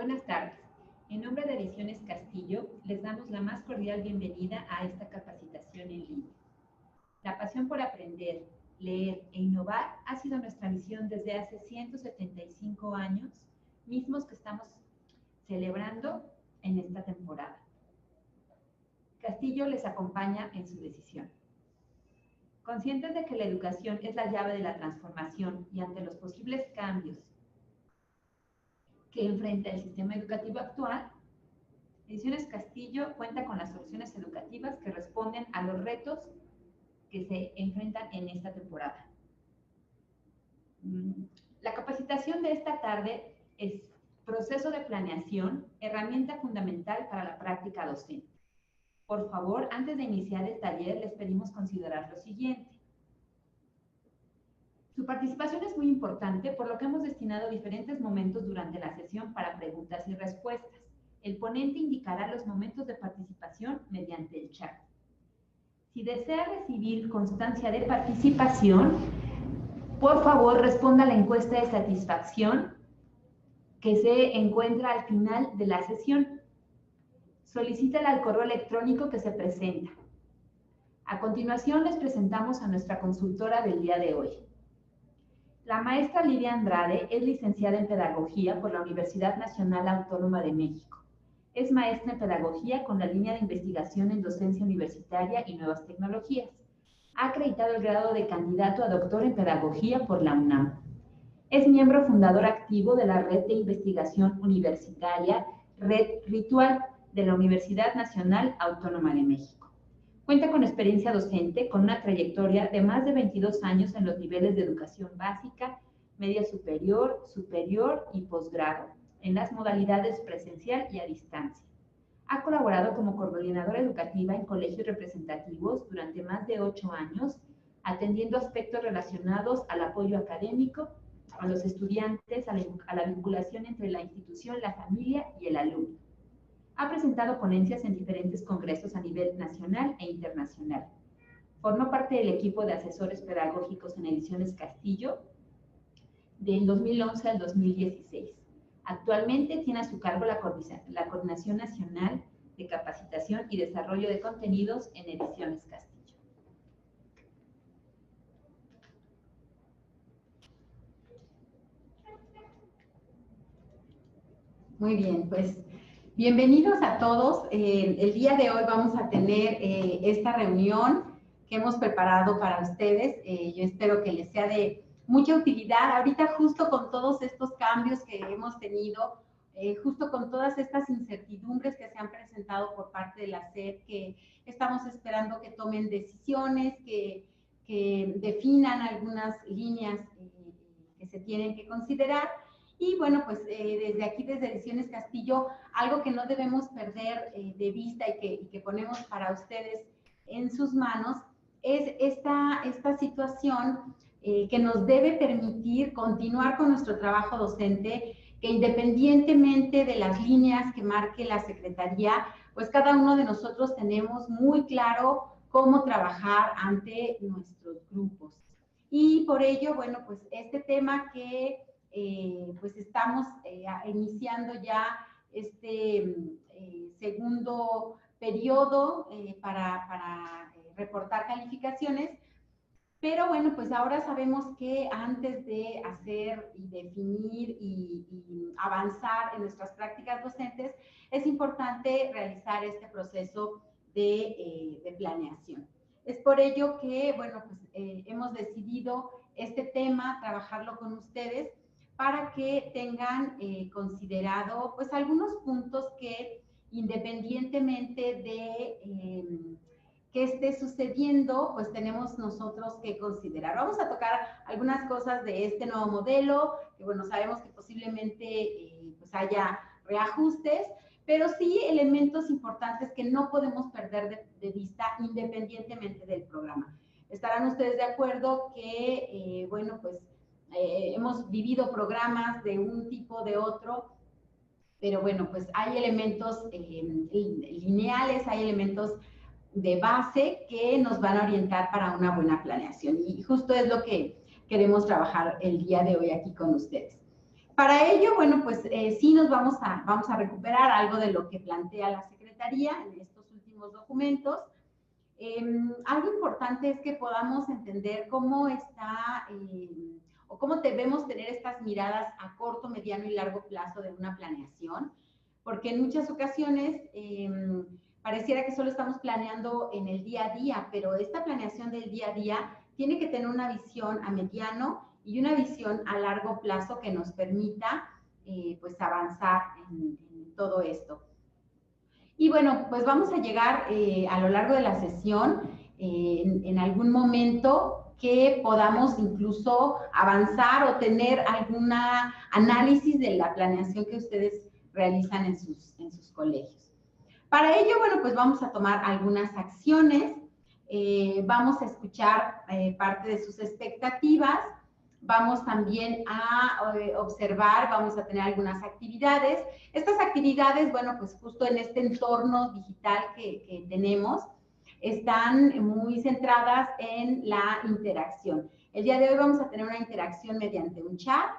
Buenas tardes. En nombre de Ediciones Castillo, les damos la más cordial bienvenida a esta capacitación en línea. La pasión por aprender, leer e innovar ha sido nuestra misión desde hace 175 años, mismos que estamos celebrando en esta temporada. Castillo les acompaña en su decisión. Conscientes de que la educación es la llave de la transformación y ante los posibles cambios que enfrenta el sistema educativo actual, Ediciones Castillo cuenta con las soluciones educativas que responden a los retos que se enfrentan en esta temporada. La capacitación de esta tarde es proceso de planeación, herramienta fundamental para la práctica docente. Por favor, antes de iniciar el taller, les pedimos considerar lo siguiente. Su participación es muy importante, por lo que hemos destinado diferentes momentos durante la sesión para preguntas y respuestas. El ponente indicará los momentos de participación mediante el chat. Si desea recibir constancia de participación, por favor responda a la encuesta de satisfacción que se encuentra al final de la sesión. Solicítala al correo electrónico que se presenta. A continuación les presentamos a nuestra consultora del día de hoy. La maestra Lidia Andrade es licenciada en Pedagogía por la Universidad Nacional Autónoma de México. Es maestra en Pedagogía con la línea de investigación en Docencia Universitaria y Nuevas Tecnologías. Ha acreditado el grado de candidato a doctor en Pedagogía por la UNAM. Es miembro fundador activo de la Red de Investigación Universitaria, Red Ritual, de la Universidad Nacional Autónoma de México. Cuenta con experiencia docente, con una trayectoria de más de 22 años en los niveles de educación básica, media superior, superior y posgrado, en las modalidades presencial y a distancia. Ha colaborado como coordinadora educativa en colegios representativos durante más de 8 años, atendiendo aspectos relacionados al apoyo académico, a los estudiantes, a la vinculación entre la institución, la familia y el alumno. Ha presentado ponencias en diferentes congresos a nivel nacional e internacional. Formó parte del equipo de asesores pedagógicos en Ediciones Castillo del 2011 al 2016. Actualmente tiene a su cargo la Coordinación Nacional de Capacitación y Desarrollo de Contenidos en Ediciones Castillo. Muy bien, pues bienvenidos a todos. El día de hoy vamos a tener esta reunión que hemos preparado para ustedes. Yo espero que les sea de mucha utilidad. Ahorita justo con todos estos cambios que hemos tenido, justo con todas estas incertidumbres que se han presentado por parte de la SEP, que estamos esperando que tomen decisiones, que definan algunas líneas que se tienen que considerar. Y bueno, pues desde aquí, desde Ediciones Castillo, algo que no debemos perder de vista y que ponemos para ustedes en sus manos es esta situación que nos debe permitir continuar con nuestro trabajo docente, que independientemente de las líneas que marque la Secretaría, pues cada uno de nosotros tenemos muy claro cómo trabajar ante nuestros grupos. Y por ello, bueno, pues este tema que pues estamos iniciando ya este segundo periodo para reportar calificaciones, pero bueno, pues ahora sabemos que antes de hacer y definir y avanzar en nuestras prácticas docentes, es importante realizar este proceso de planeación. Es por ello que, bueno, pues hemos decidido este tema, trabajarlo con ustedes, para que tengan considerado pues algunos puntos que independientemente de que esté sucediendo, pues tenemos nosotros que considerar. Vamos a tocar algunas cosas de este nuevo modelo, que bueno, sabemos que posiblemente pues haya reajustes, pero sí elementos importantes que no podemos perder de vista independientemente del programa. Estarán ustedes de acuerdo que, bueno, pues hemos vivido programas de un tipo, de otro, pero bueno, pues hay elementos lineales, hay elementos de base que nos van a orientar para una buena planeación. Y justo es lo que queremos trabajar el día de hoy aquí con ustedes. Para ello, bueno, pues sí nos vamos a recuperar algo de lo que plantea la Secretaría en estos últimos documentos. Algo importante es que podamos entender cómo está o cómo debemos tener estas miradas a corto, mediano y largo plazo de una planeación, porque en muchas ocasiones pareciera que solo estamos planeando en el día a día, pero esta planeación del día a día tiene que tener una visión a mediano y una visión a largo plazo que nos permita pues avanzar en todo esto. Y bueno, pues vamos a llegar a lo largo de la sesión en algún momento que podamos incluso avanzar o tener algún análisis de la planeación que ustedes realizan en sus colegios. Para ello, bueno, pues vamos a tomar algunas acciones, vamos a escuchar parte de sus expectativas, vamos también a observar, vamos a tener algunas actividades. Estas actividades, bueno, pues justo en este entorno digital que tenemos, están muy centradas en la interacción. El día de hoy vamos a tener una interacción mediante un chat.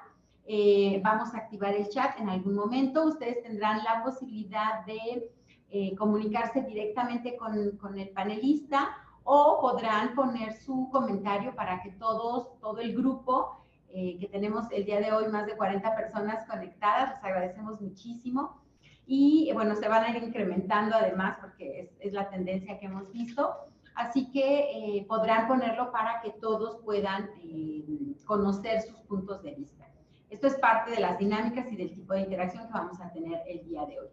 Vamos a activar el chat en algún momento. Ustedes tendrán la posibilidad de comunicarse directamente con el panelista o podrán poner su comentario para que todo el grupo que tenemos el día de hoy, más de 40 personas conectadas, les agradecemos muchísimo. Y bueno, se van a ir incrementando además porque es la tendencia que hemos visto. Así que podrán ponerlo para que todos puedan conocer sus puntos de vista. Esto es parte de las dinámicas y del tipo de interacción que vamos a tener el día de hoy.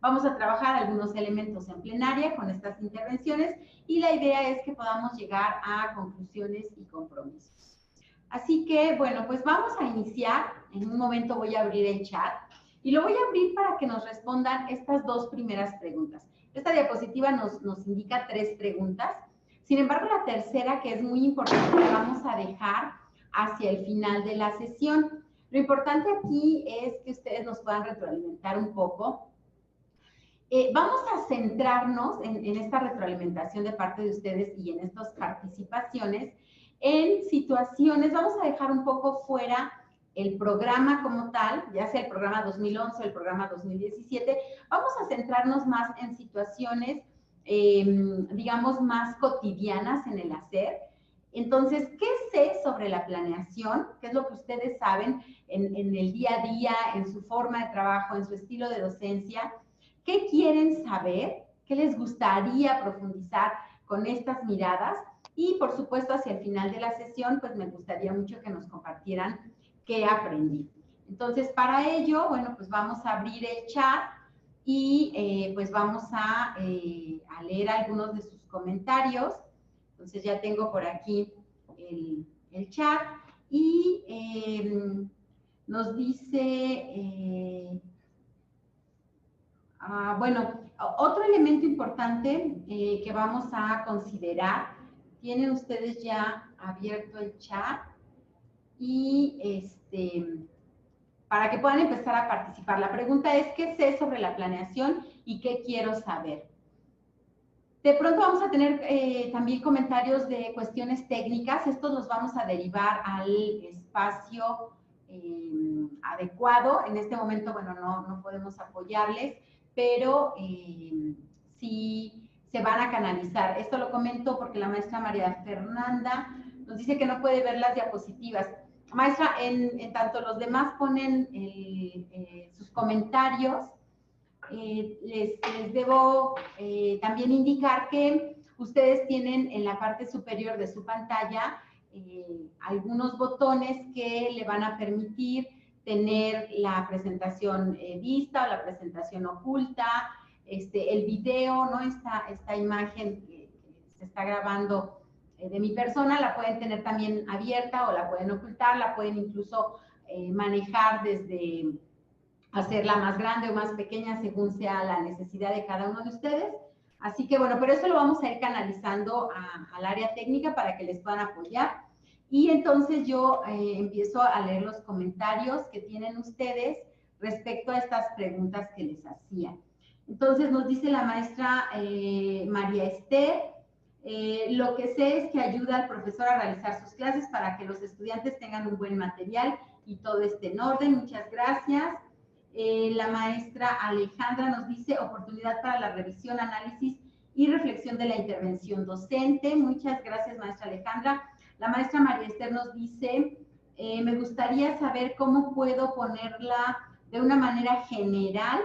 Vamos a trabajar algunos elementos en plenaria con estas intervenciones y la idea es que podamos llegar a conclusiones y compromisos. Así que, bueno, pues vamos a iniciar. En un momento voy a abrir el chat y lo voy a abrir para que nos respondan estas dos primeras preguntas. Esta diapositiva nos indica 3 preguntas. Sin embargo, la tercera, que es muy importante, la vamos a dejar hacia el final de la sesión. Lo importante aquí es que ustedes nos puedan retroalimentar un poco. Vamos a centrarnos en esta retroalimentación de parte de ustedes y en estas participaciones en situaciones. Vamos a dejar un poco fuera el programa como tal, ya sea el programa 2011 o el programa 2017. Vamos a centrarnos más en situaciones, digamos, más cotidianas en el hacer. Entonces, ¿qué sé sobre la planeación? ¿Qué es lo que ustedes saben en el día a día, en su forma de trabajo, en su estilo de docencia? ¿Qué quieren saber? ¿Qué les gustaría profundizar con estas miradas? Y, por supuesto, hacia el final de la sesión, pues me gustaría mucho que nos compartieran qué aprendí. Entonces, para ello, bueno, pues vamos a abrir el chat y pues vamos a leer algunos de sus comentarios. Entonces, ya tengo por aquí el chat y nos dice... bueno, otro elemento importante que vamos a considerar, tienen ustedes ya abierto el chat y para que puedan empezar a participar. La pregunta es, ¿qué sé sobre la planeación y qué quiero saber? De pronto vamos a tener también comentarios de cuestiones técnicas. Estos los vamos a derivar al espacio adecuado. En este momento, bueno, no podemos apoyarles, pero sí se van a canalizar. Esto lo comento porque la maestra María Fernanda nos dice que no puede ver las diapositivas. Maestra, en tanto los demás ponen sus comentarios, les debo también indicar que ustedes tienen en la parte superior de su pantalla algunos botones que le van a permitir tener la presentación vista o la presentación oculta, el video, ¿no? Esta imagen que se está grabando de mi persona, la pueden tener también abierta o la pueden ocultar, la pueden incluso manejar desde hacerla más grande o más pequeña según sea la necesidad de cada uno de ustedes. Así que bueno, pero eso lo vamos a ir canalizando al área técnica para que les puedan apoyar. Y entonces yo empiezo a leer los comentarios que tienen ustedes respecto a estas preguntas que les hacía. Entonces nos dice la maestra María Esther, lo que sé es que ayuda al profesor a realizar sus clases para que los estudiantes tengan un buen material y todo esté en orden. Muchas gracias. La maestra Alejandra nos dice oportunidad para la revisión, análisis y reflexión de la intervención docente. Muchas gracias, maestra Alejandra. La maestra María Esther nos dice, me gustaría saber cómo puedo ponerla de una manera general,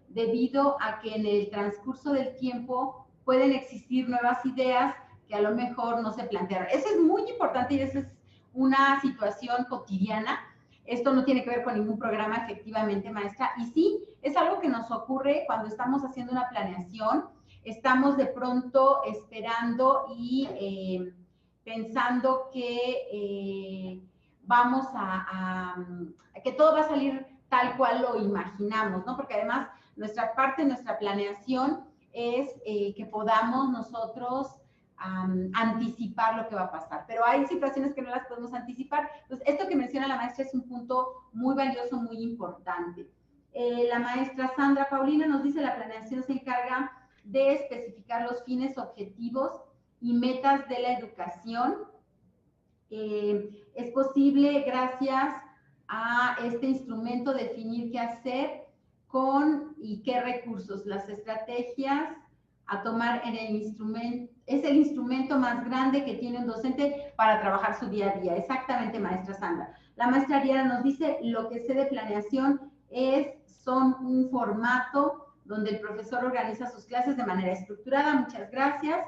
debido a que en el transcurso del tiempo pueden existir nuevas ideas que a lo mejor no se plantearon. Eso es muy importante y esa es una situación cotidiana. Esto no tiene que ver con ningún programa, efectivamente, maestra. Y sí, es algo que nos ocurre cuando estamos haciendo una planeación. Estamos de pronto esperando y pensando que vamos que todo va a salir tal cual lo imaginamos, ¿no? Porque además nuestra parte, nuestra planeación es que podamos nosotros anticipar lo que va a pasar, pero hay situaciones que no las podemos anticipar. Entonces, esto que menciona la maestra es un punto muy valioso, muy importante. La maestra Sandra Paulina nos dice, la planeación se encarga de especificar los fines, objetivos y metas de la educación. Es posible, gracias a este instrumento, definir qué hacer con y qué recursos. Las estrategias a tomar en el instrumento, es el instrumento más grande que tiene un docente para trabajar su día a día. Exactamente, maestra Sandra. La maestra Ariana nos dice, lo que sé de planeación son un formato donde el profesor organiza sus clases de manera estructurada. Muchas gracias.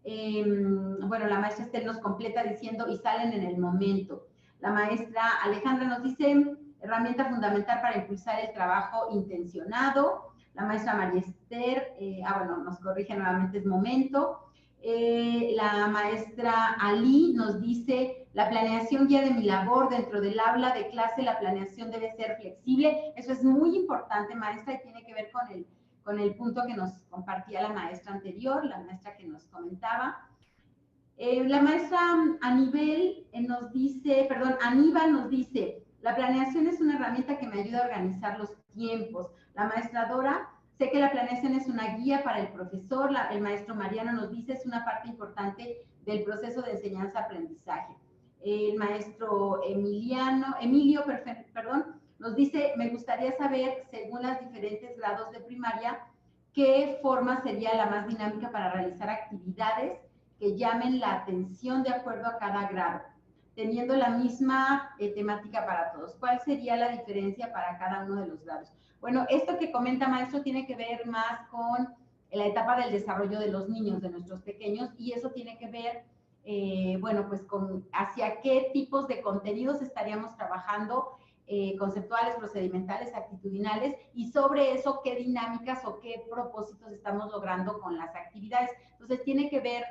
Bueno, la maestra Estel nos completa diciendo, y salen en el momento. La maestra Alejandra nos dice, herramienta fundamental para impulsar el trabajo intencionado. La maestra María Esther, bueno, nos corrige nuevamente, es momento. La maestra Ali nos dice, la planeación guía de mi labor dentro del aula de clase, la planeación debe ser flexible. Eso es muy importante, maestra, y tiene que ver con el punto que nos compartía la maestra anterior, la maestra que nos comentaba. La maestra Aníbal nos dice, la planeación es una herramienta que me ayuda a organizar los tiempos. La maestra Dora, sé que la planeación es una guía para el profesor. El maestro Mariano nos dice, es una parte importante del proceso de enseñanza-aprendizaje. El maestro Emilio, nos dice, me gustaría saber, según los diferentes grados de primaria, qué forma sería la más dinámica para realizar actividades que llamen la atención de acuerdo a cada grado, teniendo la misma temática para todos. ¿Cuál sería la diferencia para cada uno de los grados? Bueno, esto que comenta maestro tiene que ver más con la etapa del desarrollo de los niños, de nuestros pequeños, y eso tiene que ver, bueno, pues con hacia qué tipos de contenidos estaríamos trabajando, conceptuales, procedimentales, actitudinales, y sobre eso qué dinámicas o qué propósitos estamos logrando con las actividades. Entonces tiene que ver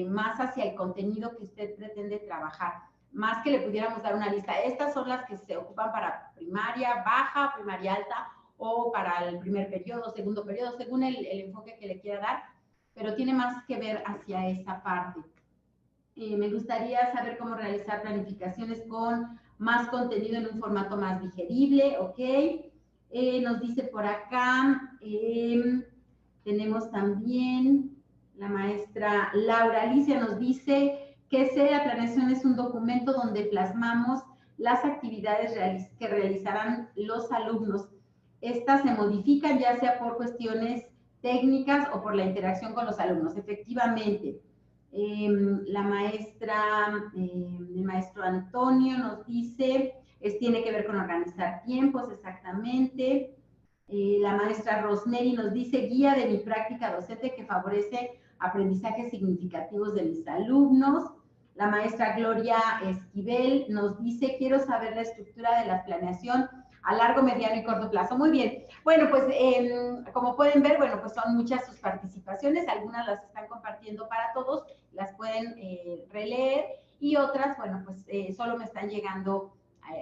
más hacia el contenido que usted pretende trabajar, más que le pudiéramos dar una lista. Estas son las que se ocupan para primaria baja, primaria alta, o para el primer periodo, segundo periodo, según el enfoque que le quiera dar, pero tiene más que ver hacia esa parte. Me gustaría saber cómo realizar planificaciones con más contenido en un formato más digerible, ¿ok? Nos dice por acá, tenemos también la maestra Laura Alicia nos dice que la planeación es un documento donde plasmamos las actividades que realizarán los alumnos. Estas se modifican ya sea por cuestiones técnicas o por la interacción con los alumnos. Efectivamente, el maestro Antonio nos dice, tiene que ver con organizar tiempos, exactamente. La maestra Rosemary nos dice, guía de mi práctica docente que favorece aprendizajes significativos de mis alumnos. La maestra Gloria Esquivel nos dice, quiero saber la estructura de la planeación a largo, mediano y corto plazo. Muy bien. Bueno, pues como pueden ver, bueno, pues son muchas sus participaciones. Algunas las están compartiendo para todos, las pueden releer, y otras, bueno, pues solo me están llegando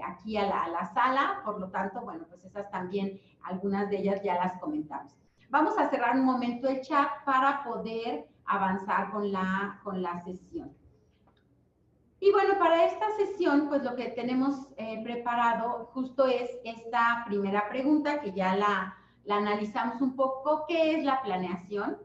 aquí a la sala. Por lo tanto, bueno, pues esas también, algunas de ellas ya las comentamos. Vamos a cerrar un momento el chat para poder avanzar con la sesión. Y bueno, para esta sesión, pues lo que tenemos preparado justo es esta primera pregunta, que ya la analizamos un poco. ¿Qué es la planeación?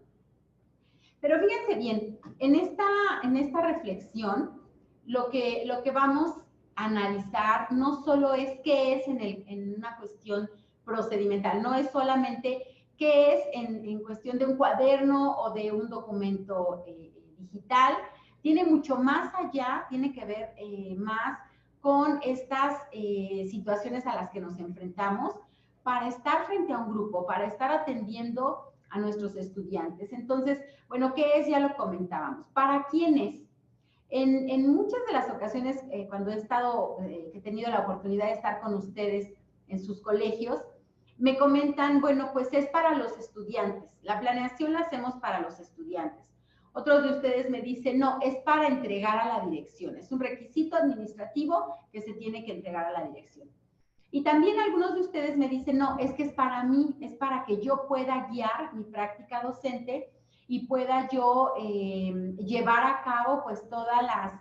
Pero fíjense bien, en esta reflexión, lo que vamos analizar no solo es qué es en una cuestión procedimental, no es solamente qué es en cuestión de un cuaderno o de un documento digital, tiene mucho más allá, tiene que ver más con estas situaciones a las que nos enfrentamos para estar frente a un grupo, para estar atendiendo a nuestros estudiantes. Entonces, bueno, ¿qué es? Ya lo comentábamos. ¿Para quién es? En muchas de las ocasiones, cuando he tenido la oportunidad de estar con ustedes en sus colegios, me comentan, bueno, pues es para los estudiantes. La planeación la hacemos para los estudiantes. Otros de ustedes me dicen, no, es para entregar a la dirección. Es un requisito administrativo que se tiene que entregar a la dirección. Y también algunos de ustedes me dicen, no, es que es para mí, es para que yo pueda guiar mi práctica docente y pueda yo llevar a cabo pues todos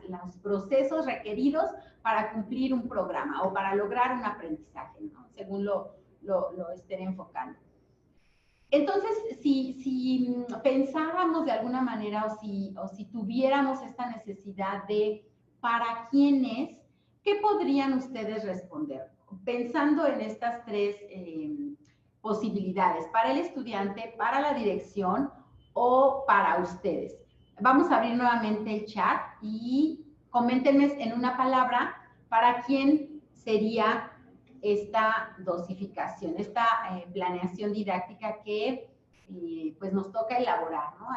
los procesos requeridos para cumplir un programa o para lograr un aprendizaje, ¿no? Según lo estén enfocando. Entonces, si pensáramos de alguna manera o si tuviéramos esta necesidad de para quién es, ¿qué podrían ustedes responder? Pensando en estas tres posibilidades, para el estudiante, para la dirección o para ustedes. Vamos a abrir nuevamente el chat y coméntenme en una palabra para quién sería esta dosificación, esta planeación didáctica que pues nos toca elaborar, ¿no?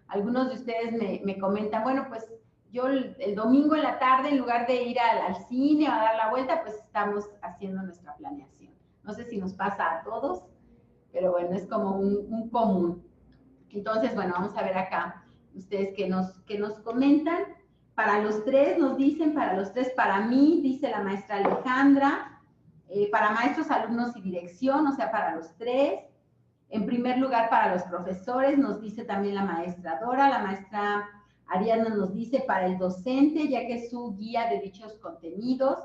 Algunos de ustedes me comentan, bueno, pues yo el domingo en la tarde, en lugar de ir al cine o a dar la vuelta, pues estamos haciendo nuestra planeación. No sé si nos pasa a todos, pero bueno, es como un común. Entonces, bueno, vamos a ver acá ustedes que nos comentan. Para los tres nos dicen, para los tres, para mí, dice la maestra Alejandra. Para maestros, alumnos y dirección, o sea, para los tres. En primer lugar, para los profesores, nos dice también la maestra Dora. La maestra Ariadna nos dice para el docente, ya que es su guía de dichos contenidos.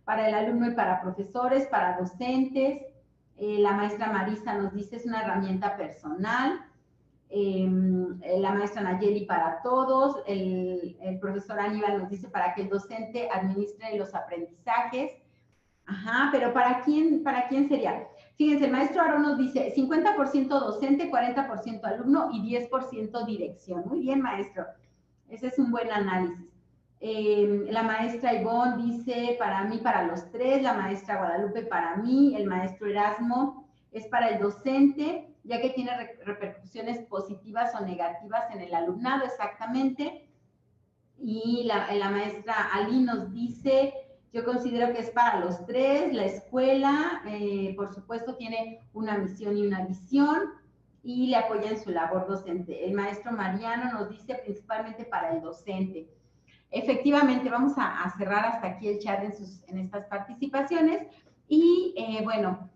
Para el alumno y para profesores, para docentes. La maestra Marisa nos dice es una herramienta personal. La maestra Nayeli para todos. El profesor Aníbal nos dice para que el docente administre los aprendizajes. Ajá, pero ¿para quién sería? Fíjense, el maestro Aaron nos dice 50% docente, 40% alumno y 10% dirección. Muy bien, maestro. Ese es un buen análisis. La maestra Ivonne dice para mí, para los tres. La maestra Guadalupe para mí. El maestro Erasmo es para el docente, ya que tiene repercusiones positivas o negativas en el alumnado, exactamente. Y la maestra Ali nos dice... Yo considero que es para los tres. La escuela, por supuesto, tiene una misión y una visión y le apoya en su labor docente. El maestro Mariano nos dice principalmente para el docente. Efectivamente, vamos a cerrar hasta aquí el chat en estas participaciones. Y bueno,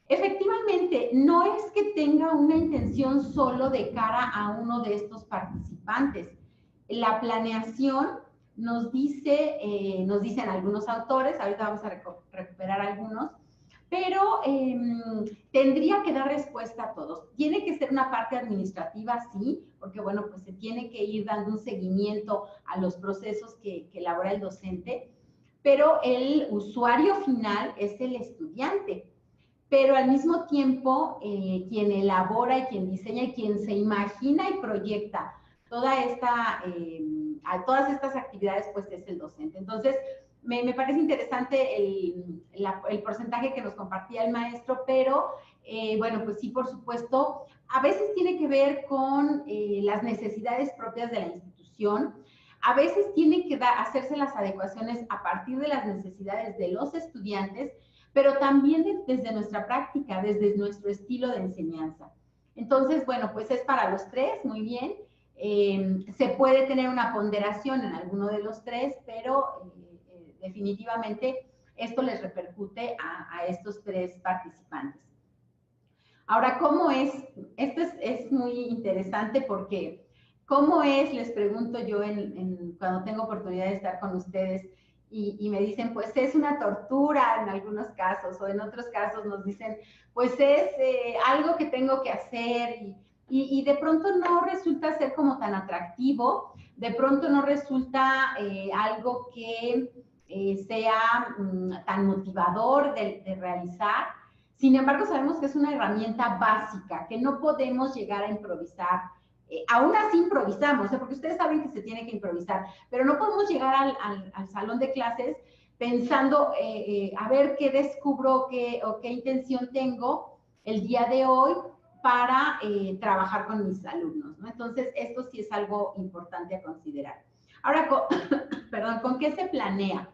efectivamente, no es que tenga una intención solo de cara a uno de estos participantes. La planeación nos dicen algunos autores, ahorita vamos a recuperar algunos, pero tendría que dar respuesta a todos. Tiene que ser una parte administrativa, sí, porque bueno, pues se tiene que ir dando un seguimiento a los procesos que elabora el docente, pero el usuario final es el estudiante. Pero al mismo tiempo, quien elabora y quien diseña y quien se imagina y proyecta todas estas actividades, pues es el docente. Entonces, me parece interesante el porcentaje que nos compartía el maestro, pero bueno, pues sí, por supuesto, a veces tiene que ver con las necesidades propias de la institución, a veces tiene que hacerse las adecuaciones a partir de las necesidades de los estudiantes, pero también desde nuestra práctica, desde nuestro estilo de enseñanza. Entonces, bueno, pues es para los tres, muy bien. Se puede tener una ponderación en alguno de los tres, pero definitivamente esto les repercute a estos tres participantes. Ahora, ¿cómo es? Esto es muy interesante porque, ¿cómo es? Les pregunto yo cuando tengo oportunidad de estar con ustedes y me dicen, pues es una tortura en algunos casos, o en otros casos nos dicen, pues es algo que tengo que hacer y de pronto no resulta ser como tan atractivo, de pronto no resulta algo que sea tan motivador de realizar. Sin embargo, sabemos que es una herramienta básica, que no podemos llegar a improvisar. Aún así improvisamos, porque ustedes saben que se tiene que improvisar, pero no podemos llegar al salón de clases pensando a ver qué descubro o qué intención tengo el día de hoy para trabajar con mis alumnos, ¿no? Entonces, esto sí es algo importante a considerar. Ahora, perdón, ¿con qué se planea?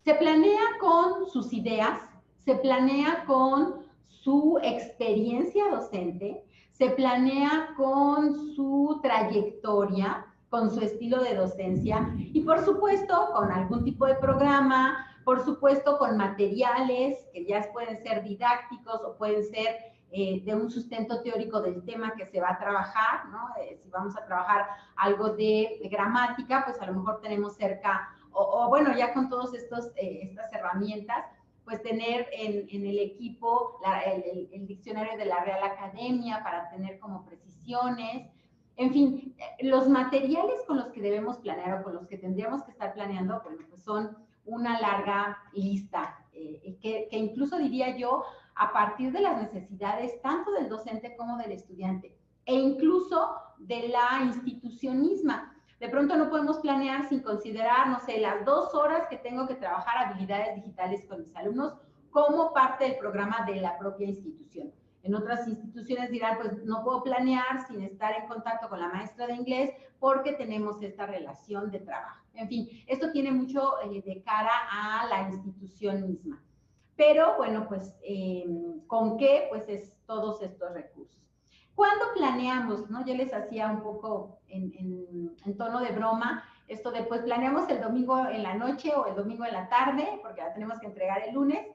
Se planea con sus ideas, se planea con su experiencia docente, se planea con su trayectoria, con su estilo de docencia y por supuesto con algún tipo de programa, por supuesto con materiales que ya pueden ser didácticos o pueden ser de un sustento teórico del tema que se va a trabajar, ¿no? Si vamos a trabajar algo de gramática, pues a lo mejor tenemos cerca, o bueno, ya con todas estas herramientas, pues tener en el equipo el diccionario de la Real Academia para tener como precisiones. En fin, los materiales con los que debemos planear o con los que tendríamos que estar planeando, bueno, pues son una larga lista, que incluso diría yo, a partir de las necesidades tanto del docente como del estudiante, e incluso de la institución misma. De pronto no podemos planear sin considerar, no sé, las 2 horas que tengo que trabajar habilidades digitales con mis alumnos como parte del programa de la propia institución. En otras instituciones dirán, pues no puedo planear sin estar en contacto con la maestra de inglés porque tenemos esta relación de trabajo. En fin, esto tiene mucho de cara a la institución misma. Pero bueno, pues, ¿con qué? Pues es todos estos recursos. ¿Cuándo planeamos? ¿No? Yo les hacía un poco en tono de broma esto de, pues planeamos el domingo en la noche o el domingo en la tarde, porque la tenemos que entregar el lunes.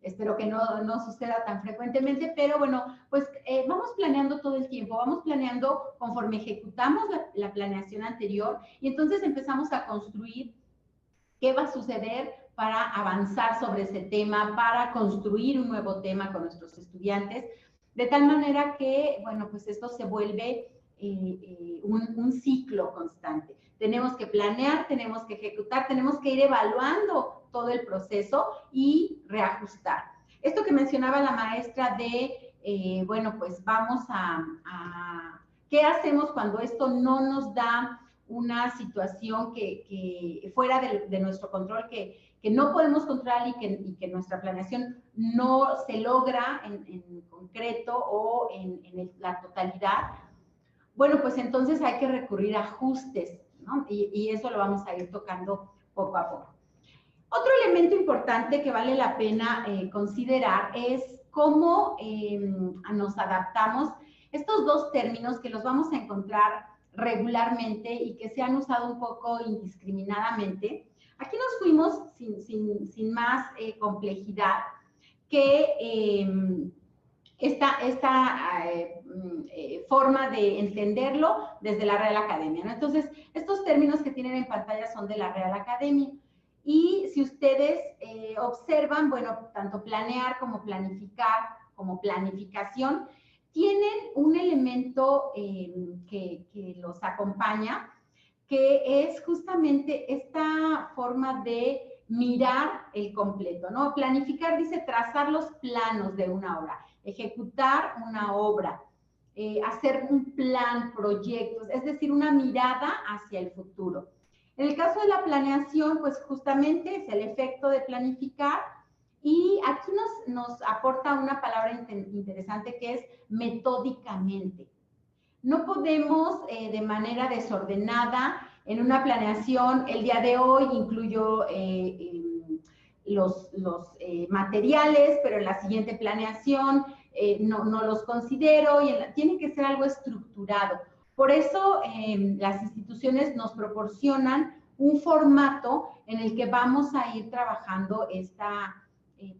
Espero que no suceda tan frecuentemente, pero bueno, pues vamos planeando todo el tiempo, vamos planeando conforme ejecutamos la planeación anterior y entonces empezamos a construir qué va a suceder para avanzar sobre ese tema, para construir un nuevo tema con nuestros estudiantes, de tal manera que, bueno, pues esto se vuelve un ciclo constante. Tenemos que planear, tenemos que ejecutar, tenemos que ir evaluando todo el proceso y reajustar. Esto que mencionaba la maestra de, bueno, pues vamos ¿qué hacemos cuando esto no nos da una situación que fuera de nuestro control, que no podemos controlar y que nuestra planeación no se logra en concreto o en la totalidad? Bueno, pues entonces hay que recurrir a ajustes, ¿no? Y eso lo vamos a ir tocando poco a poco. Otro elemento importante que vale la pena considerar es cómo nos adaptamos. Estos dos términos que los vamos a encontrar regularmente y que se han usado un poco indiscriminadamente, aquí nos fuimos sin más complejidad que esta forma de entenderlo desde la Real Academia, ¿no? Entonces, estos términos que tienen en pantalla son de la Real Academia. Y si ustedes observan, bueno, tanto planear como planificar, como planificación, tienen un elemento que los acompaña, que es justamente esta forma de mirar el completo, ¿no? Planificar dice trazar los planos de una obra, ejecutar una obra, hacer un plan, proyectos, es decir, una mirada hacia el futuro. En el caso de la planeación, pues justamente es el efecto de planificar y aquí nos aporta una palabra interesante que es metódicamente. No podemos de manera desordenada en una planeación, el día de hoy incluyo los materiales, pero en la siguiente planeación no los considero y tiene que ser algo estructurado. Por eso las instituciones nos proporcionan un formato en el que vamos a ir trabajando esta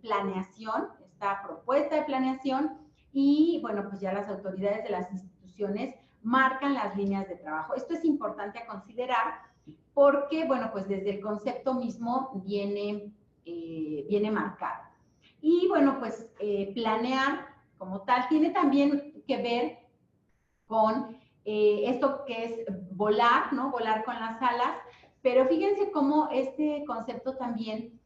planeación, esta propuesta de planeación y, bueno, pues ya las autoridades de las instituciones marcan las líneas de trabajo. Esto es importante a considerar porque, bueno, pues desde el concepto mismo viene marcado. Y, bueno, pues planear como tal tiene también que ver con esto que es volar, ¿no? Volar con las alas. pero fíjense cómo este concepto también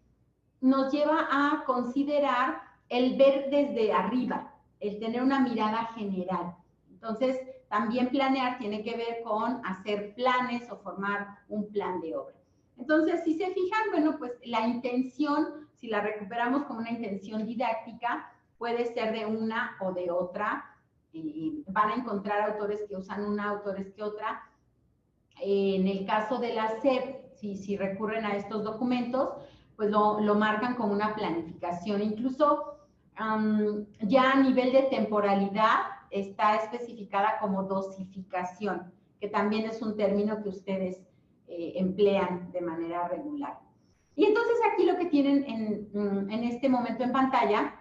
nos lleva a considerar el ver desde arriba, el tener una mirada general. Entonces, también planear tiene que ver con hacer planes o formar un plan de obra. Entonces, si se fijan, bueno, pues la intención, si la recuperamos como una intención didáctica, puede ser de una o de otra. Van a encontrar autores que usan una, autores que otra. En el caso de la SEP, si recurren a estos documentos, pues lo marcan como una planificación. Incluso ya a nivel de temporalidad está especificada como dosificación, que también es un término que ustedes emplean de manera regular. Y entonces aquí lo que tienen en este momento en pantalla,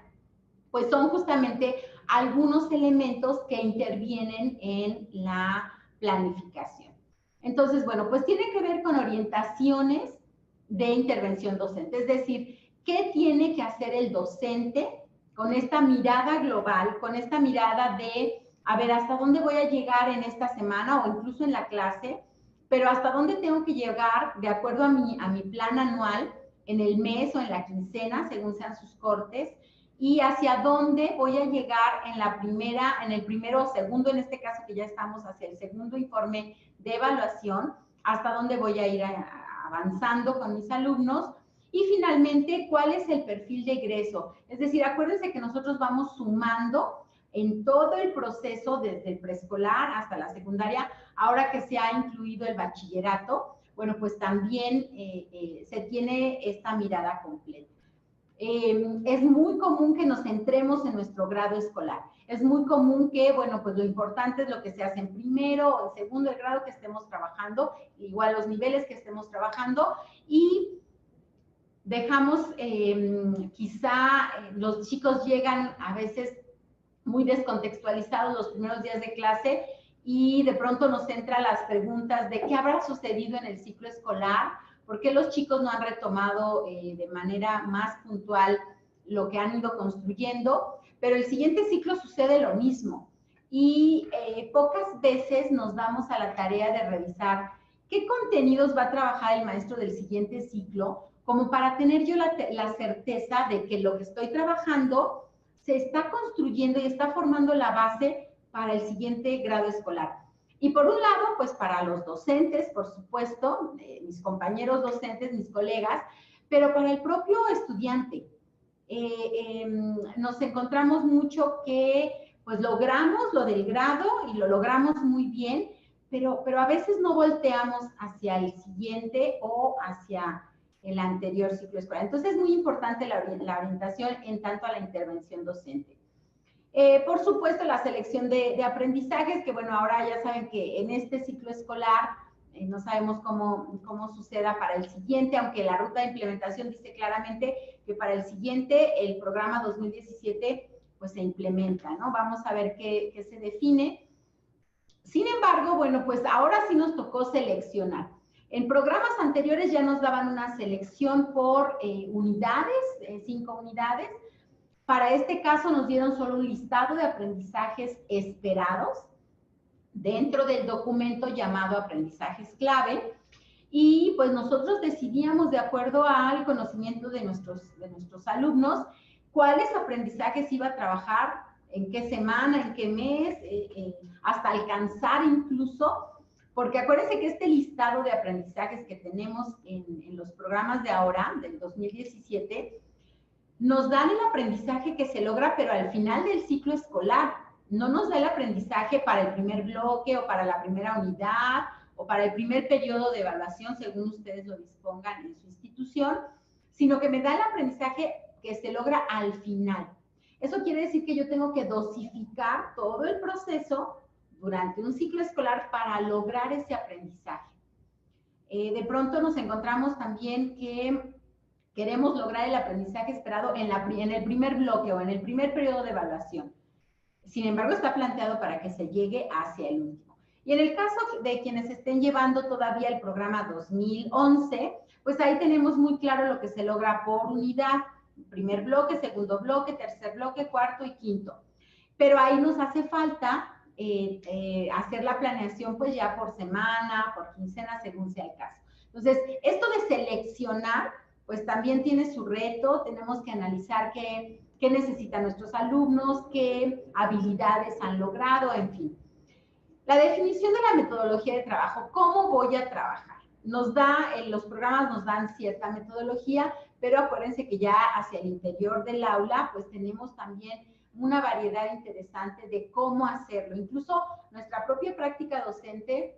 pues son justamente algunos elementos que intervienen en la planificación. Entonces, bueno, pues tiene que ver con orientaciones de intervención docente, es decir, ¿qué tiene que hacer el docente con esta mirada global, con esta mirada de, a ver, hasta dónde voy a llegar en esta semana o incluso en la clase, pero hasta dónde tengo que llegar de acuerdo a mi plan anual, en el mes o en la quincena, según sean sus cortes, y hacia dónde voy a llegar en el primero o segundo, en este caso que ya estamos hacia el segundo informe de evaluación, hasta dónde voy a ir avanzando con mis alumnos, y finalmente, ¿cuál es el perfil de egreso? Es decir, acuérdense que nosotros vamos sumando en todo el proceso desde el preescolar hasta la secundaria, ahora que se ha incluido el bachillerato, bueno, pues también se tiene esta mirada completa. Es muy común que nos centremos en nuestro grado escolar. Es muy común que, bueno, pues lo importante es lo que se hace en primero o en segundo, el grado que estemos trabajando, igual los niveles que estemos trabajando, y dejamos, quizá los chicos llegan a veces muy descontextualizados los primeros días de clase y de pronto nos entran las preguntas de qué habrá sucedido en el ciclo escolar, por qué los chicos no han retomado de manera más puntual lo que han ido construyendo, pero el siguiente ciclo sucede lo mismo y pocas veces nos damos a la tarea de revisar qué contenidos va a trabajar el maestro del siguiente ciclo, como para tener yo la certeza de que lo que estoy trabajando se está construyendo y está formando la base para el siguiente grado escolar. Y por un lado, pues para los docentes, por supuesto, mis compañeros docentes, mis colegas, pero para el propio estudiante. Nos encontramos mucho que pues logramos lo del grado y lo logramos muy bien, pero a veces no volteamos hacia el siguiente o hacia el anterior ciclo escolar. Entonces es muy importante la orientación en tanto a la intervención docente. Por supuesto, la selección de aprendizajes, que bueno, ahora ya saben que en este ciclo escolar no sabemos cómo suceda para el siguiente, aunque la ruta de implementación dice claramente que para el siguiente, el programa 2017, pues se implementa, ¿no? Vamos a ver qué se define. Sin embargo, bueno, pues ahora sí nos tocó seleccionar. En programas anteriores ya nos daban una selección por unidades, 5 unidades. Para este caso nos dieron solo un listado de aprendizajes esperados dentro del documento llamado aprendizajes clave, y pues nosotros decidíamos de acuerdo al conocimiento de nuestros alumnos cuáles aprendizajes iba a trabajar, en qué semana, en qué mes, hasta alcanzar incluso, porque acuérdense que este listado de aprendizajes que tenemos en los programas de ahora, del 2017, nos dan el aprendizaje que se logra, pero al final del ciclo escolar. No nos da el aprendizaje para el primer bloque o para la primera unidad o para el primer periodo de evaluación, según ustedes lo dispongan en su institución, sino que me da el aprendizaje que se logra al final. Eso quiere decir que yo tengo que dosificar todo el proceso durante un ciclo escolar para lograr ese aprendizaje. De pronto nos encontramos también que queremos lograr el aprendizaje esperado en el primer bloque o en el primer periodo de evaluación. Sin embargo, está planteado para que se llegue hacia el último. Y en el caso de quienes estén llevando todavía el programa 2011, pues ahí tenemos muy claro lo que se logra por unidad. Primer bloque, segundo bloque, tercer bloque, cuarto y quinto. Pero ahí nos hace falta hacer la planeación pues ya por semana, por quincena, según sea el caso. Entonces, esto de seleccionar, pues también tiene su reto, tenemos que analizar qué necesitan nuestros alumnos, qué habilidades han logrado, en fin. La definición de la metodología de trabajo, ¿cómo voy a trabajar? Los programas nos dan cierta metodología, pero acuérdense que ya hacia el interior del aula, pues tenemos también una variedad interesante de cómo hacerlo. Incluso nuestra propia práctica docente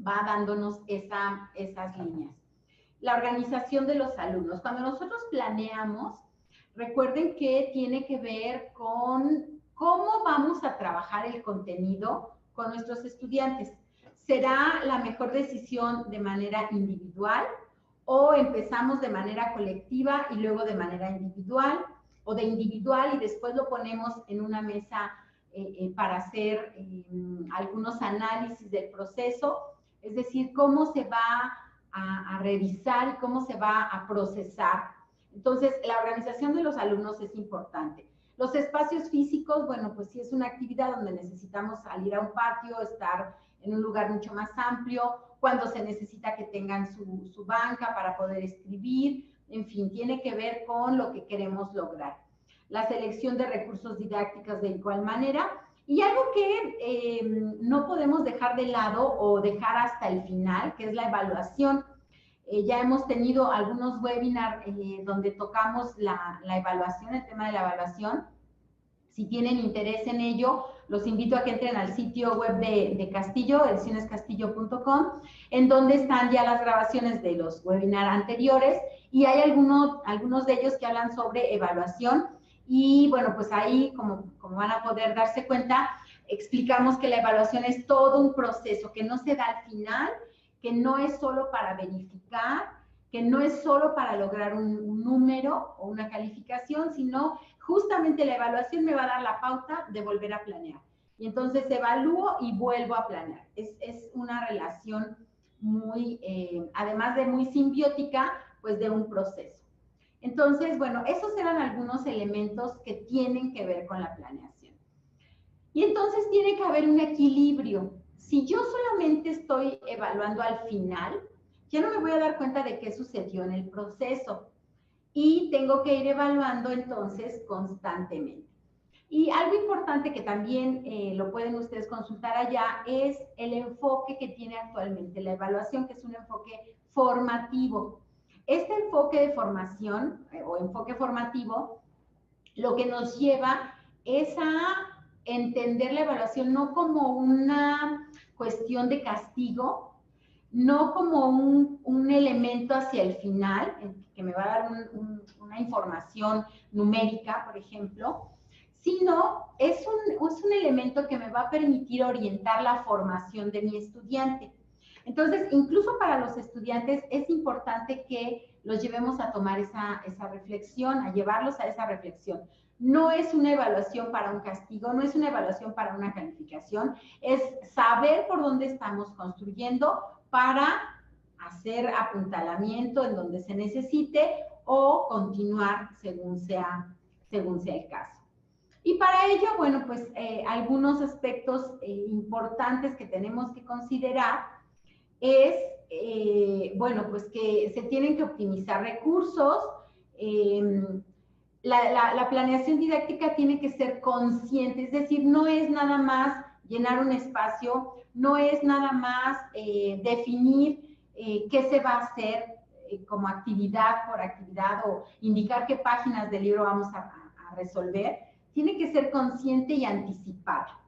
va dándonos esas líneas. La organización de los alumnos. Cuando nosotros planeamos, recuerden que tiene que ver con cómo vamos a trabajar el contenido con nuestros estudiantes. ¿Será la mejor decisión de manera individual o empezamos de manera colectiva y luego de manera individual, o de individual y después lo ponemos en una mesa para hacer algunos análisis del proceso? Es decir, cómo se va a revisar y cómo se va a procesar. Entonces, la organización de los alumnos es importante. Los espacios físicos, bueno, pues sí es una actividad donde necesitamos salir a un patio, estar en un lugar mucho más amplio, cuando se necesita que tengan su banca para poder escribir, en fin, tiene que ver con lo que queremos lograr. La selección de recursos didácticos de igual manera. Y algo que no podemos dejar de lado o dejar hasta el final, que es la evaluación. Ya hemos tenido algunos webinars donde tocamos la evaluación, el tema de la evaluación. Si tienen interés en ello, los invito a que entren al sitio web de Castillo, edicionescastillo.com, en donde están ya las grabaciones de los webinars anteriores y hay algunos de ellos que hablan sobre evaluación. Y bueno, pues ahí, como van a poder darse cuenta, explicamos que la evaluación es todo un proceso, que no se da al final, que no es solo para verificar, que no es solo para lograr un número o una calificación, sino justamente la evaluación me va a dar la pauta de volver a planear. Y entonces evalúo y vuelvo a planear. Es una relación muy, además de muy simbiótica, pues de un proceso. Entonces, bueno, esos eran algunos elementos que tienen que ver con la planeación. Y entonces tiene que haber un equilibrio. Si yo solamente estoy evaluando al final, ya no me voy a dar cuenta de qué sucedió en el proceso. Y tengo que ir evaluando entonces constantemente. Y algo importante que también lo pueden ustedes consultar allá es el enfoque que tiene actualmente la evaluación, que es un enfoque formativo. Este enfoque de formación o enfoque formativo lo que nos lleva es a entender la evaluación no como una cuestión de castigo, no como un elemento hacia el final, que me va a dar una información numérica, por ejemplo, sino es un elemento que me va a permitir orientar la formación de mi estudiante. Entonces, incluso para los estudiantes es importante que los llevemos a tomar esa reflexión, a llevarlos a esa reflexión. No es una evaluación para un castigo, no es una evaluación para una calificación, es saber por dónde estamos construyendo para hacer apuntalamiento en donde se necesite o continuar según sea el caso. Y para ello, bueno, pues algunos aspectos importantes que tenemos que considerar es, bueno, pues que se tienen que optimizar recursos. La planeación didáctica tiene que ser consciente, es decir, no es nada más llenar un espacio, no es nada más definir qué se va a hacer como actividad por actividad o indicar qué páginas del libro vamos a resolver. Tiene que ser consciente y anticipada.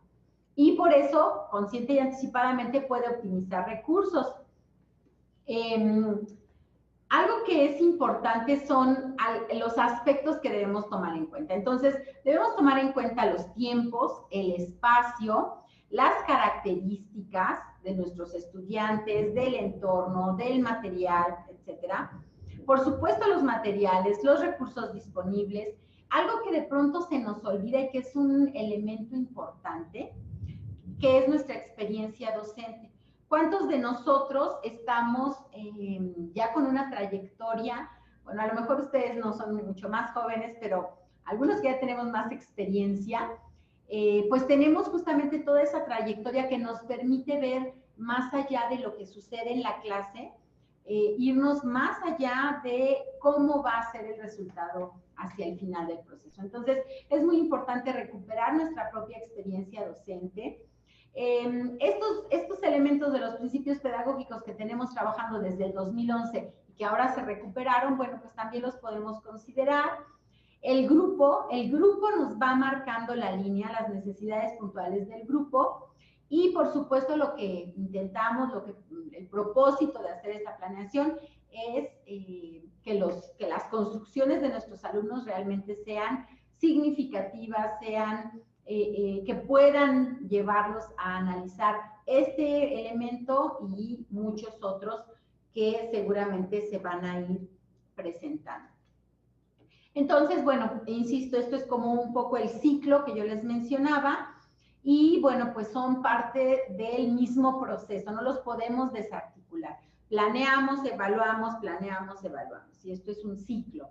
Y por eso, consciente y anticipadamente, puede optimizar recursos. Algo que es importante son los aspectos que debemos tomar en cuenta. Entonces, debemos tomar en cuenta los tiempos, el espacio, las características de nuestros estudiantes, del entorno, del material, etcétera. Por supuesto, los materiales, los recursos disponibles. Algo que de pronto se nos olvida y que es un elemento importante, que es nuestra experiencia docente. ¿Cuántos de nosotros estamos ya con una trayectoria? Bueno, a lo mejor ustedes no son mucho más jóvenes, pero algunos que ya tenemos más experiencia, pues tenemos justamente toda esa trayectoria que nos permite ver más allá de lo que sucede en la clase, irnos más allá de cómo va a ser el resultado hacia el final del proceso. Entonces, es muy importante recuperar nuestra propia experiencia docente. Estos elementos de los principios pedagógicos que tenemos trabajando desde el 2011 y que ahora se recuperaron, bueno, pues también los podemos considerar. El grupo nos va marcando la línea, las necesidades puntuales del grupo y, por supuesto, lo que intentamos, el propósito de hacer esta planeación es que las construcciones de nuestros alumnos realmente sean significativas, que puedan llevarlos a analizar este elemento y muchos otros que seguramente se van a ir presentando. Entonces, bueno, insisto, esto es como un poco el ciclo que yo les mencionaba y, bueno, pues son parte del mismo proceso, no los podemos desarticular. Planeamos, evaluamos, y esto es un ciclo.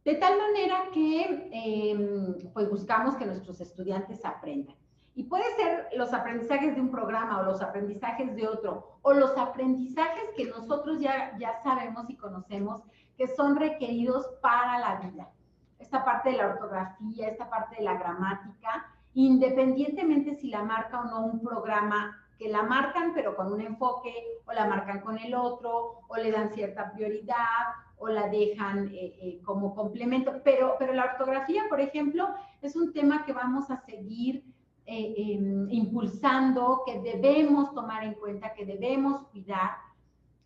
De tal manera que, pues buscamos que nuestros estudiantes aprendan. Y puede ser los aprendizajes de un programa o los aprendizajes de otro, o los aprendizajes que nosotros ya sabemos y conocemos que son requeridos para la vida. Esta parte de la ortografía, esta parte de la gramática, independientemente si la marca o no un programa, que la marcan pero con un enfoque, o la marcan con el otro, o le dan cierta prioridad, o la dejan como complemento. Pero la ortografía, por ejemplo, es un tema que vamos a seguir impulsando, que debemos tomar en cuenta, que debemos cuidar.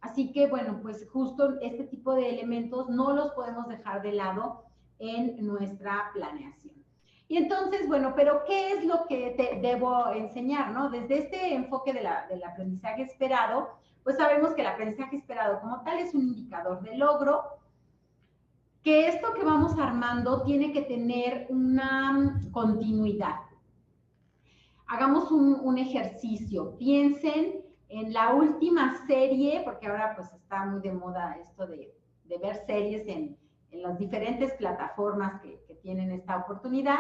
Así que, bueno, pues justo este tipo de elementos no los podemos dejar de lado en nuestra planeación. Y entonces, bueno, pero ¿qué es lo que te debo enseñar, no? Desde este enfoque del aprendizaje esperado, pues sabemos que el aprendizaje esperado como tal es un indicador de logro, que esto que vamos armando tiene que tener una continuidad. Hagamos un ejercicio, piensen en la última serie, porque ahora pues está muy de moda esto de ver series en las diferentes plataformas que tienen esta oportunidad.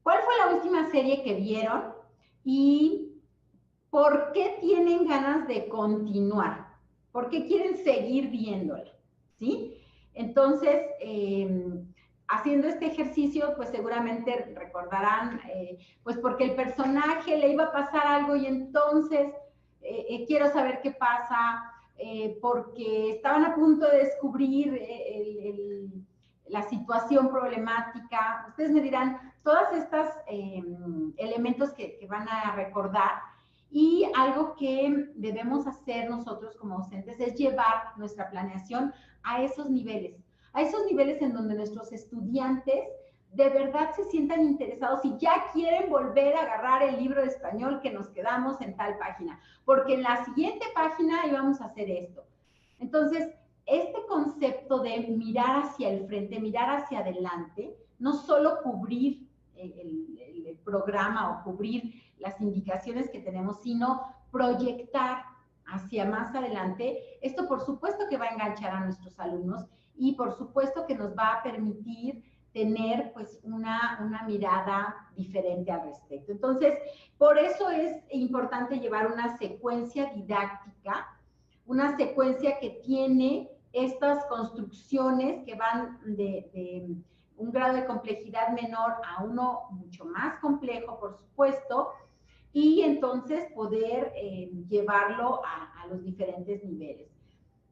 ¿Cuál fue la última serie que vieron y por qué tienen ganas de continuar? ¿Por qué quieren seguir viéndola? ¿Sí? Entonces, haciendo este ejercicio, pues seguramente recordarán, pues porque el personaje le iba a pasar algo y entonces quiero saber qué pasa, porque estaban a punto de descubrir la situación problemática. Ustedes me dirán, todas estas elementos que van a recordar, y algo que debemos hacer nosotros como docentes es llevar nuestra planeación a esos niveles en donde nuestros estudiantes de verdad se sientan interesados y ya quieren volver a agarrar el libro de español que nos quedamos en tal página, porque en la siguiente página íbamos a hacer esto. Entonces, este concepto de mirar hacia el frente, mirar hacia adelante, no solo cubrir el programa o cubrir las indicaciones que tenemos, sino proyectar hacia más adelante. Esto por supuesto que va a enganchar a nuestros alumnos y por supuesto que nos va a permitir tener pues una mirada diferente al respecto. Entonces, por eso es importante llevar una secuencia didáctica, una secuencia que tiene estas construcciones que van de un grado de complejidad menor a uno mucho más complejo, por supuesto, y entonces poder llevarlo a los diferentes niveles.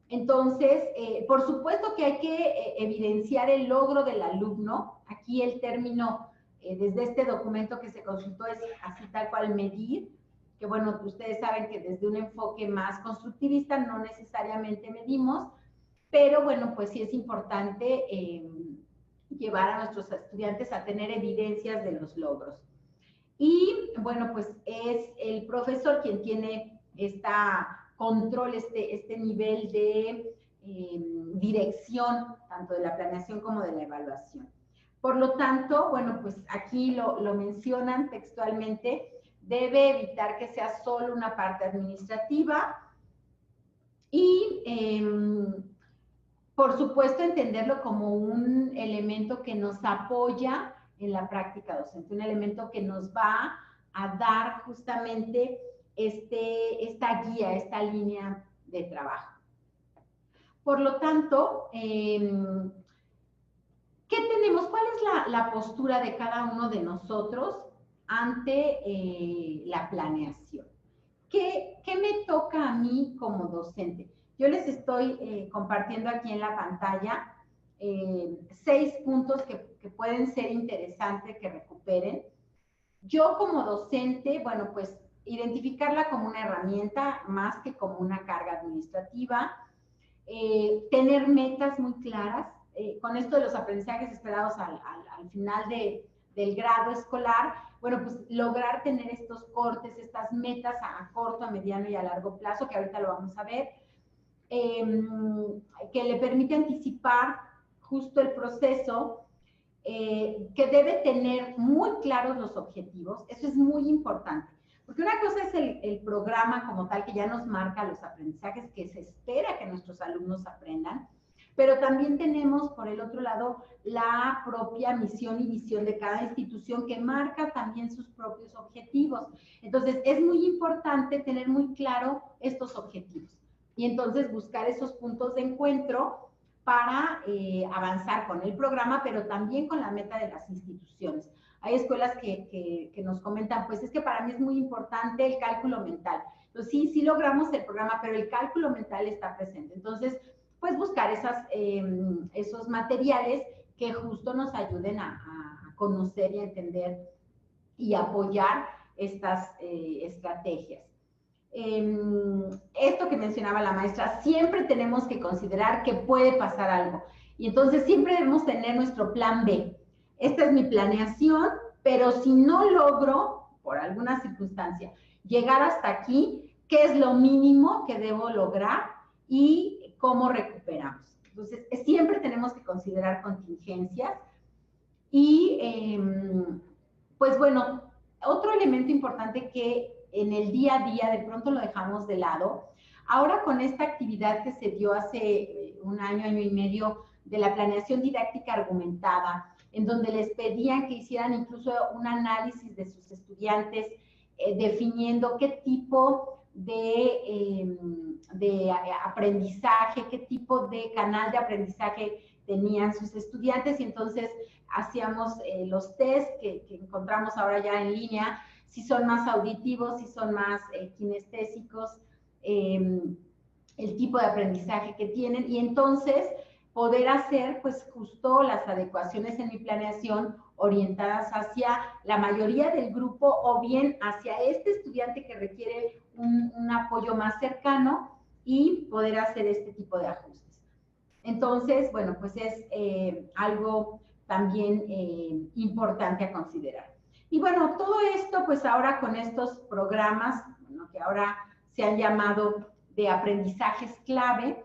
Entonces, por supuesto que hay que evidenciar el logro del alumno. Aquí el término, desde este documento que se consultó, es así tal cual medir, que bueno, ustedes saben que desde un enfoque más constructivista no necesariamente medimos, pero bueno, pues sí es importante llevar a nuestros estudiantes a tener evidencias de los logros. Y bueno, pues es el profesor quien tiene control, este nivel de dirección, tanto de la planeación como de la evaluación. Por lo tanto, bueno, pues aquí lo mencionan textualmente, debe evitar que sea solo una parte administrativa y, por supuesto, entenderlo como un elemento que nos apoya en la práctica docente, un elemento que nos va a dar justamente esta guía, esta línea de trabajo. Por lo tanto, ¿qué tenemos? ¿Cuál es la postura de cada uno de nosotros ante la planeación? ¿Qué me toca a mí como docente? Yo les estoy compartiendo aquí en la pantalla 6 puntos que pueden ser interesantes que recuperen. Yo como docente, bueno, pues identificarla como una herramienta más que como una carga administrativa, tener metas muy claras, con esto de los aprendizajes esperados al final del grado escolar, bueno, pues lograr tener estos cortes, estas metas a corto, a mediano y a largo plazo, que ahorita lo vamos a ver, que le permite anticipar justo el proceso, que debe tener muy claros los objetivos. Eso es muy importante, porque una cosa es el programa como tal, que ya nos marca los aprendizajes que se espera que nuestros alumnos aprendan, pero también tenemos, por el otro lado, la propia misión y visión de cada institución, que marca también sus propios objetivos. Entonces, es muy importante tener muy claro estos objetivos y entonces buscar esos puntos de encuentro para avanzar con el programa, pero también con la meta de las instituciones. Hay escuelas que nos comentan, pues es que para mí es muy importante el cálculo mental. Entonces, sí logramos el programa, pero el cálculo mental está presente. Entonces, pues buscar esos materiales que justo nos ayuden a conocer y a entender y apoyar estas estrategias. Esto que mencionaba la maestra, siempre tenemos que considerar que puede pasar algo. Y entonces siempre debemos tener nuestro plan B. Esta es mi planeación, pero si no logro, por alguna circunstancia, llegar hasta aquí, ¿qué es lo mínimo que debo lograr y cómo recuperamos? Entonces, siempre tenemos que considerar contingencias y, pues bueno, otro elemento importante que en el día a día de pronto lo dejamos de lado, ahora con esta actividad que se dio hace un año, año y medio, de la planeación didáctica argumentada, en donde les pedían que hicieran incluso un análisis de sus estudiantes, definiendo qué tipo de aprendizaje, qué tipo de canal de aprendizaje tenían sus estudiantes, y entonces hacíamos los test que encontramos ahora ya en línea, si son más auditivos, si son más kinestésicos, el tipo de aprendizaje que tienen, y entonces poder hacer pues justo las adecuaciones en mi planeación orientadas hacia la mayoría del grupo o bien hacia este estudiante que requiere un apoyo más cercano y poder hacer este tipo de ajustes. Entonces, bueno, pues es algo también importante a considerar. Y bueno, todo esto, pues ahora con estos programas, bueno, que ahora se han llamado de aprendizajes clave,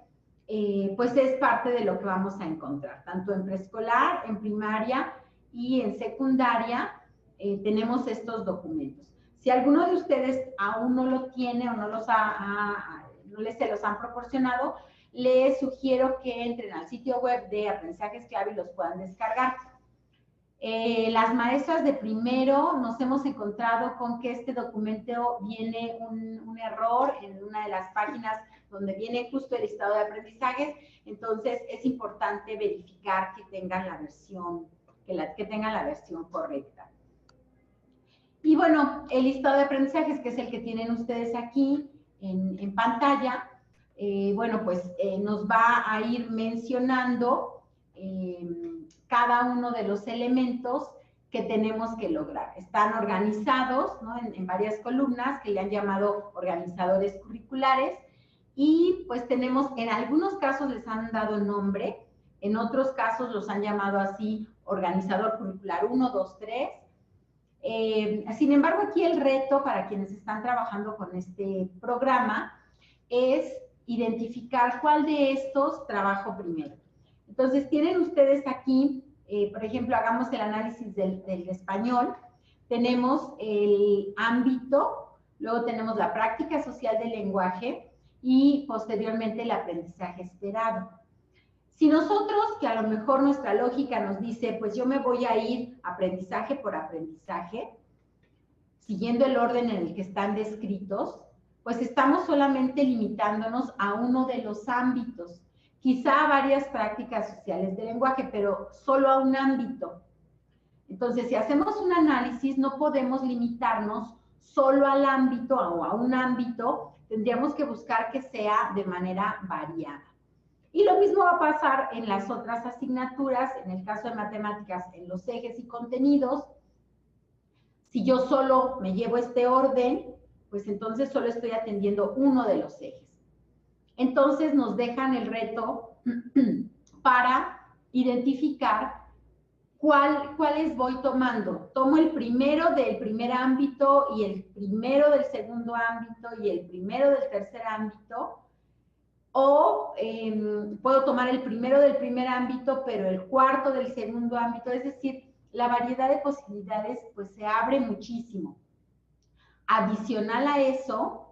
pues es parte de lo que vamos a encontrar, tanto en preescolar, en primaria y en secundaria, tenemos estos documentos. Si alguno de ustedes aún no lo tiene o no se los han proporcionado, les sugiero que entren al sitio web de Aprendizajes Clave y los puedan descargar. Las maestras de primero nos hemos encontrado con que este documento viene un error en una de las páginas donde viene justo el listado de aprendizajes, entonces es importante verificar que tengan la versión, que tengan la versión correcta. Y bueno, el listado de aprendizajes, que es el que tienen ustedes aquí en pantalla, bueno, pues nos va a ir mencionando cada uno de los elementos que tenemos que lograr. Están organizados, ¿no?, en varias columnas que le han llamado organizadores curriculares, y pues tenemos, en algunos casos les han dado nombre, en otros casos los han llamado así, organizador curricular 1, 2, 3. Sin embargo, aquí el reto para quienes están trabajando con este programa es identificar cuál de estos trabajo primero. Entonces, tienen ustedes aquí, por ejemplo, hagamos el análisis del español. Tenemos el ámbito, luego tenemos la práctica social del lenguaje y posteriormente el aprendizaje esperado. Si nosotros, que a lo mejor nuestra lógica nos dice, pues yo me voy a ir aprendizaje por aprendizaje, siguiendo el orden en el que están descritos, pues estamos solamente limitándonos a uno de los ámbitos. quizá varias prácticas sociales de lenguaje, pero solo a un ámbito. Entonces, si hacemos un análisis, no podemos limitarnos solo al ámbito o a un ámbito, tendríamos que buscar que sea de manera variada. Y lo mismo va a pasar en las otras asignaturas, en el caso de matemáticas, en los ejes y contenidos. Si yo solo me llevo este orden, pues entonces solo estoy atendiendo uno de los ejes. Entonces nos dejan el reto para identificar cuáles voy tomando. Tomo el primero del primer ámbito y el primero del segundo ámbito y el primero del tercer ámbito, o puedo tomar el primero del primer ámbito, pero el cuarto del segundo ámbito. Es decir, la variedad de posibilidades pues se abre muchísimo. Adicional a eso,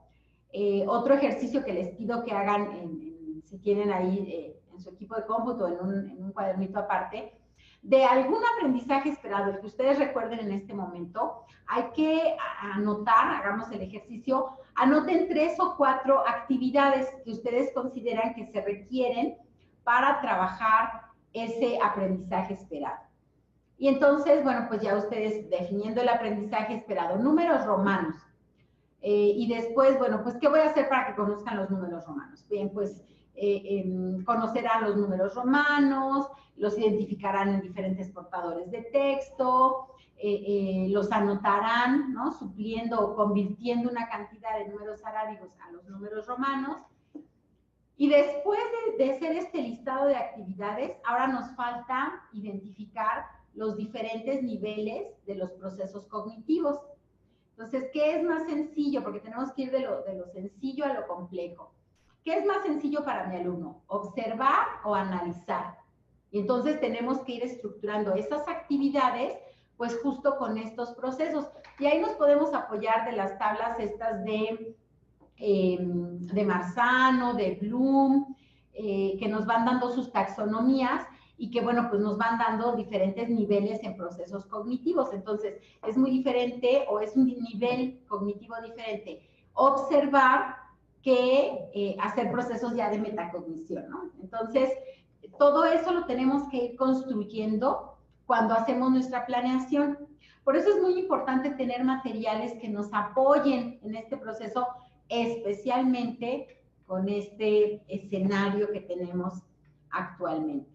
otro ejercicio que les pido que hagan, si tienen ahí en su equipo de cómputo, en un cuadernito aparte, de algún aprendizaje esperado, el que ustedes recuerden en este momento, hay que anotar, hagamos el ejercicio, anoten 3 o 4 actividades que ustedes consideran que se requieren para trabajar ese aprendizaje esperado. Y entonces, bueno, pues ya ustedes definiendo el aprendizaje esperado, números romanos. Y después, bueno, pues, ¿qué voy a hacer para que conozcan los números romanos? Bien, pues, conocerán los números romanos, los identificarán en diferentes portadores de texto, los anotarán, ¿no? Supliendo o convirtiendo una cantidad de números arábigos a los números romanos. Y después de hacer este listado de actividades, ahora nos falta identificar los diferentes niveles de los procesos cognitivos. Entonces, ¿qué es más sencillo? Porque tenemos que ir de lo sencillo a lo complejo. ¿Qué es más sencillo para mi alumno? ¿Observar o analizar? Y entonces tenemos que ir estructurando esas actividades, pues justo con estos procesos. Y ahí nos podemos apoyar de las tablas estas de Marzano, de Bloom, que nos van dando sus taxonomías y que, bueno, pues nos van dando diferentes niveles en procesos cognitivos. Entonces, es muy diferente o es un nivel cognitivo diferente observar que hacer procesos ya de metacognición, ¿no? Entonces, todo eso lo tenemos que ir construyendo cuando hacemos nuestra planeación. Por eso es muy importante tener materiales que nos apoyen en este proceso, especialmente con este escenario que tenemos actualmente.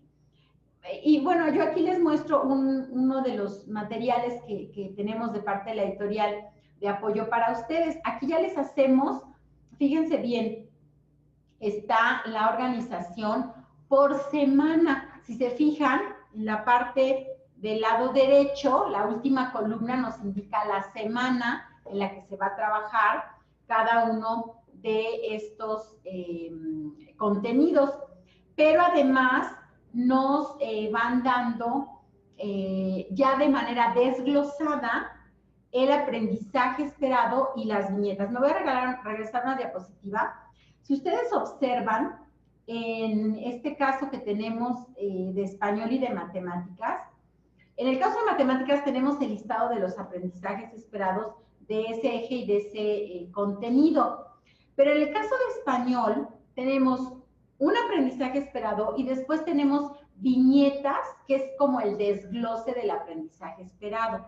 Y bueno, yo aquí les muestro uno de los materiales que tenemos de parte de la editorial de apoyo para ustedes. Aquí ya les hacemos, fíjense bien, está la organización por semana. Si se fijan, en la parte del lado derecho, la última columna nos indica la semana en la que se va a trabajar cada uno de estos contenidos. Pero además nos van dando ya de manera desglosada el aprendizaje esperado y las viñetas. Me voy a regresar una diapositiva. Si ustedes observan, en este caso que tenemos de español y de matemáticas, en el caso de matemáticas tenemos el listado de los aprendizajes esperados de ese eje y de ese contenido. Pero en el caso de español tenemos un aprendizaje esperado y después tenemos viñetas, que es como el desglose del aprendizaje esperado.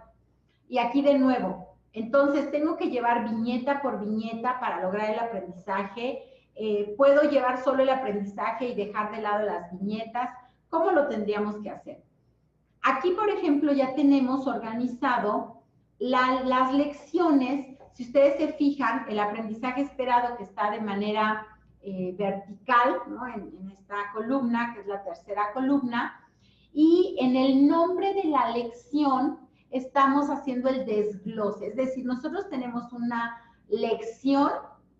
Y aquí de nuevo, entonces tengo que llevar viñeta por viñeta para lograr el aprendizaje. Puedo llevar solo el aprendizaje y dejar de lado las viñetas. ¿Cómo lo tendríamos que hacer? Aquí, por ejemplo, ya tenemos organizado las lecciones. Si ustedes se fijan, el aprendizaje esperado que está de manera vertical, ¿no? en esta columna, que es la tercera columna, y en el nombre de la lección estamos haciendo el desglose, es decir, nosotros tenemos una lección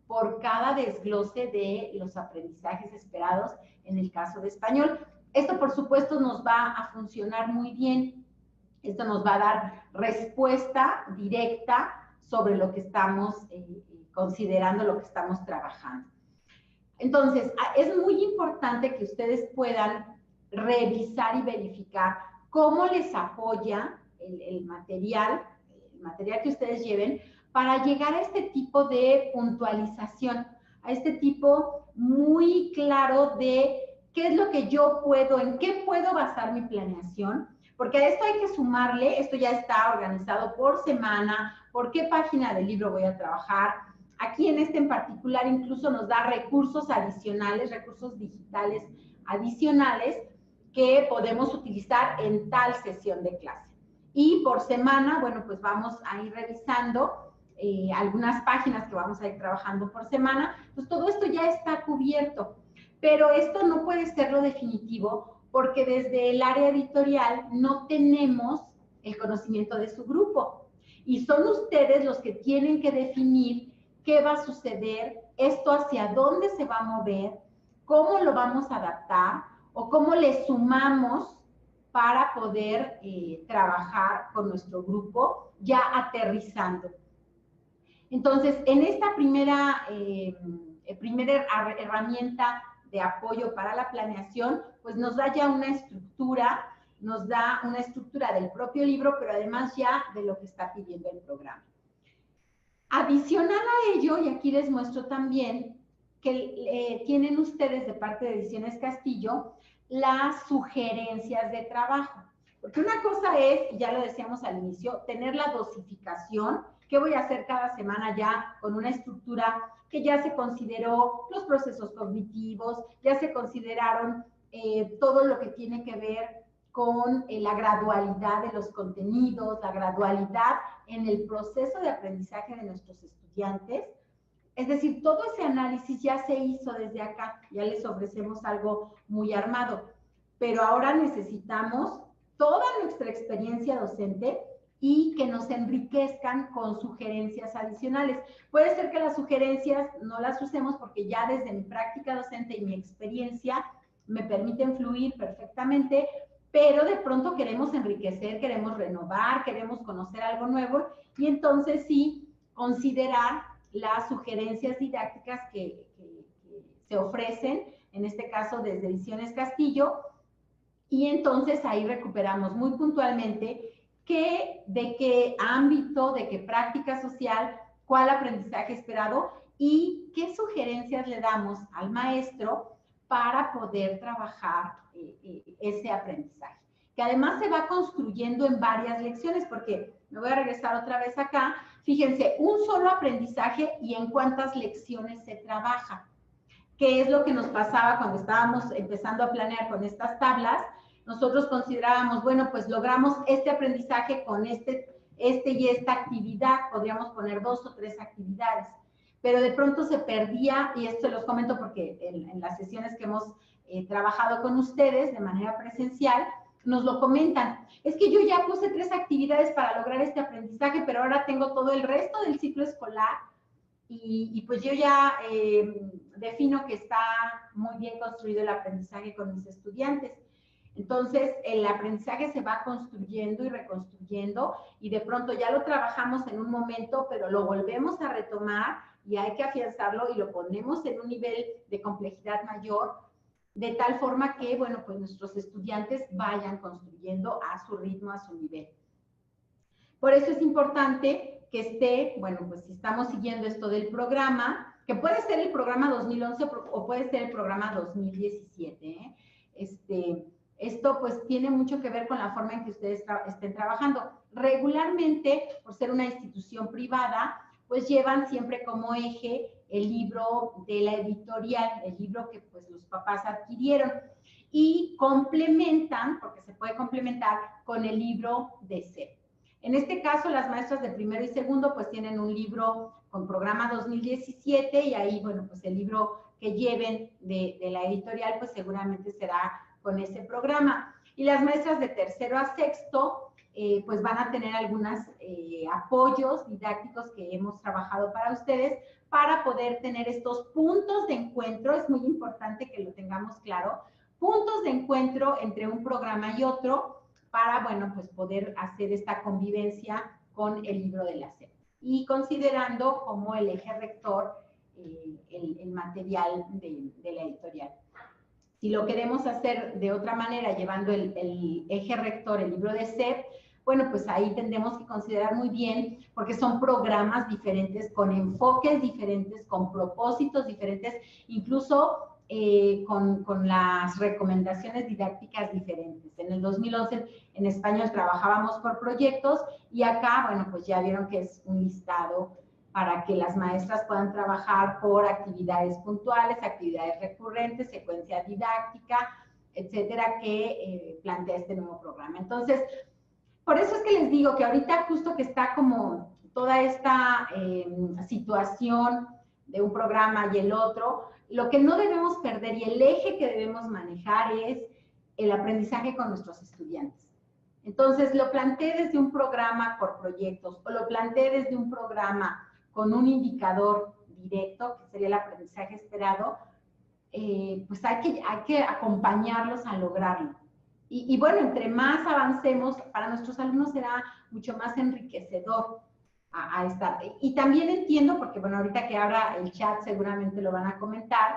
por cada desglose de los aprendizajes esperados en el caso de español. Esto, por supuesto, nos va a funcionar muy bien. Esto nos va a dar respuesta directa sobre lo que estamos considerando, lo que estamos trabajando. Entonces, es muy importante que ustedes puedan revisar y verificar cómo les apoya el material que ustedes lleven para llegar a este tipo de puntualización, a este tipo muy claro de qué es lo que yo puedo, en qué puedo basar mi planeación, porque a esto hay que sumarle, esto ya está organizado por semana, por qué página del libro voy a trabajar. Aquí en este en particular incluso nos da recursos adicionales, recursos digitales adicionales que podemos utilizar en tal sesión de clase. Y por semana, bueno, pues vamos a ir revisando algunas páginas que vamos a ir trabajando por semana. Pues todo esto ya está cubierto, pero esto no puede ser lo definitivo porque desde el área editorial no tenemos el conocimiento de su grupo. Y son ustedes los que tienen que definir qué va a suceder, esto hacia dónde se va a mover, cómo lo vamos a adaptar o cómo le sumamos para poder trabajar con nuestro grupo ya aterrizando. Entonces, en esta primera herramienta de apoyo para la planeación, pues nos da ya una estructura, nos da una estructura del propio libro, pero además ya de lo que está pidiendo el programa. Adicional a ello, y aquí les muestro también que tienen ustedes de parte de Ediciones Castillo las sugerencias de trabajo. Porque una cosa es, ya lo decíamos al inicio, tener la dosificación, qué voy a hacer cada semana ya con una estructura que ya se consideró los procesos cognitivos, ya se consideraron todo lo que tiene que ver con la gradualidad de los contenidos, la gradualidad en el proceso de aprendizaje de nuestros estudiantes. Es decir, todo ese análisis ya se hizo desde acá, ya les ofrecemos algo muy armado, pero ahora necesitamos toda nuestra experiencia docente y que nos enriquezcan con sugerencias adicionales. Puede ser que las sugerencias no las usemos porque ya desde mi práctica docente y mi experiencia me permiten fluir perfectamente, pero de pronto queremos enriquecer, queremos renovar, queremos conocer algo nuevo y entonces sí considerar las sugerencias didácticas que se ofrecen, en este caso desde Ediciones Castillo, y entonces ahí recuperamos muy puntualmente de qué ámbito, de qué práctica social, cuál aprendizaje esperado y qué sugerencias le damos al maestro para poder trabajar ese aprendizaje, que además se va construyendo en varias lecciones, porque me voy a regresar otra vez acá. Fíjense, un solo aprendizaje y en cuántas lecciones se trabaja, que es lo que nos pasaba cuando estábamos empezando a planear con estas tablas. Nosotros considerábamos, bueno, pues logramos este aprendizaje con este y esta actividad, podríamos poner 2 o 3 actividades, pero de pronto se perdía, y esto los comento porque en las sesiones que hemos trabajado con ustedes de manera presencial, nos lo comentan. Es que yo ya puse 3 actividades para lograr este aprendizaje, pero ahora tengo todo el resto del ciclo escolar y pues yo ya defino que está muy bien construido el aprendizaje con mis estudiantes. Entonces, el aprendizaje se va construyendo y reconstruyendo y de pronto ya lo trabajamos en un momento, pero lo volvemos a retomar y hay que afianzarlo y lo ponemos en un nivel de complejidad mayor, de tal forma que, bueno, pues nuestros estudiantes vayan construyendo a su ritmo, a su nivel. Por eso es importante que esté, bueno, pues si estamos siguiendo esto del programa, que puede ser el programa 2011 o puede ser el programa 2017, esto pues tiene mucho que ver con la forma en que ustedes estén trabajando. Regularmente, por ser una institución privada, pues llevan siempre como eje el libro de la editorial, el libro que pues los papás adquirieron y complementan, porque se puede complementar con el libro de SEP. En este caso, las maestras de primero y segundo pues tienen un libro con programa 2017 y ahí, bueno, pues el libro que lleven de la editorial pues seguramente será con ese programa. Y las maestras de tercero a sexto pues van a tener algunos apoyos didácticos que hemos trabajado para ustedes para poder tener estos puntos de encuentro. Es muy importante que lo tengamos claro, puntos de encuentro entre un programa y otro para, bueno, pues poder hacer esta convivencia con el libro de la SEP y considerando como el eje rector el material de la editorial. Si lo queremos hacer de otra manera, llevando el eje rector, el libro de SEP, bueno, pues ahí tendremos que considerar muy bien, porque son programas diferentes, con enfoques diferentes, con propósitos diferentes, incluso con las recomendaciones didácticas diferentes. En el 2011 en español trabajábamos por proyectos y acá, bueno, pues ya vieron que es un listado para que las maestras puedan trabajar por actividades puntuales, actividades recurrentes, secuencia didáctica, etcétera, que plantea este nuevo programa. Entonces, por eso es que les digo que ahorita justo que está como toda esta situación de un programa y el otro, lo que no debemos perder y el eje que debemos manejar es el aprendizaje con nuestros estudiantes. Entonces, lo planteé desde un programa por proyectos o lo planteé desde un programa con un indicador directo, que sería el aprendizaje esperado, pues hay que acompañarlos a lograrlo. Y bueno, entre más avancemos, para nuestros alumnos será mucho más enriquecedor a estar. Y también entiendo, porque bueno, ahorita que abra el chat seguramente lo van a comentar,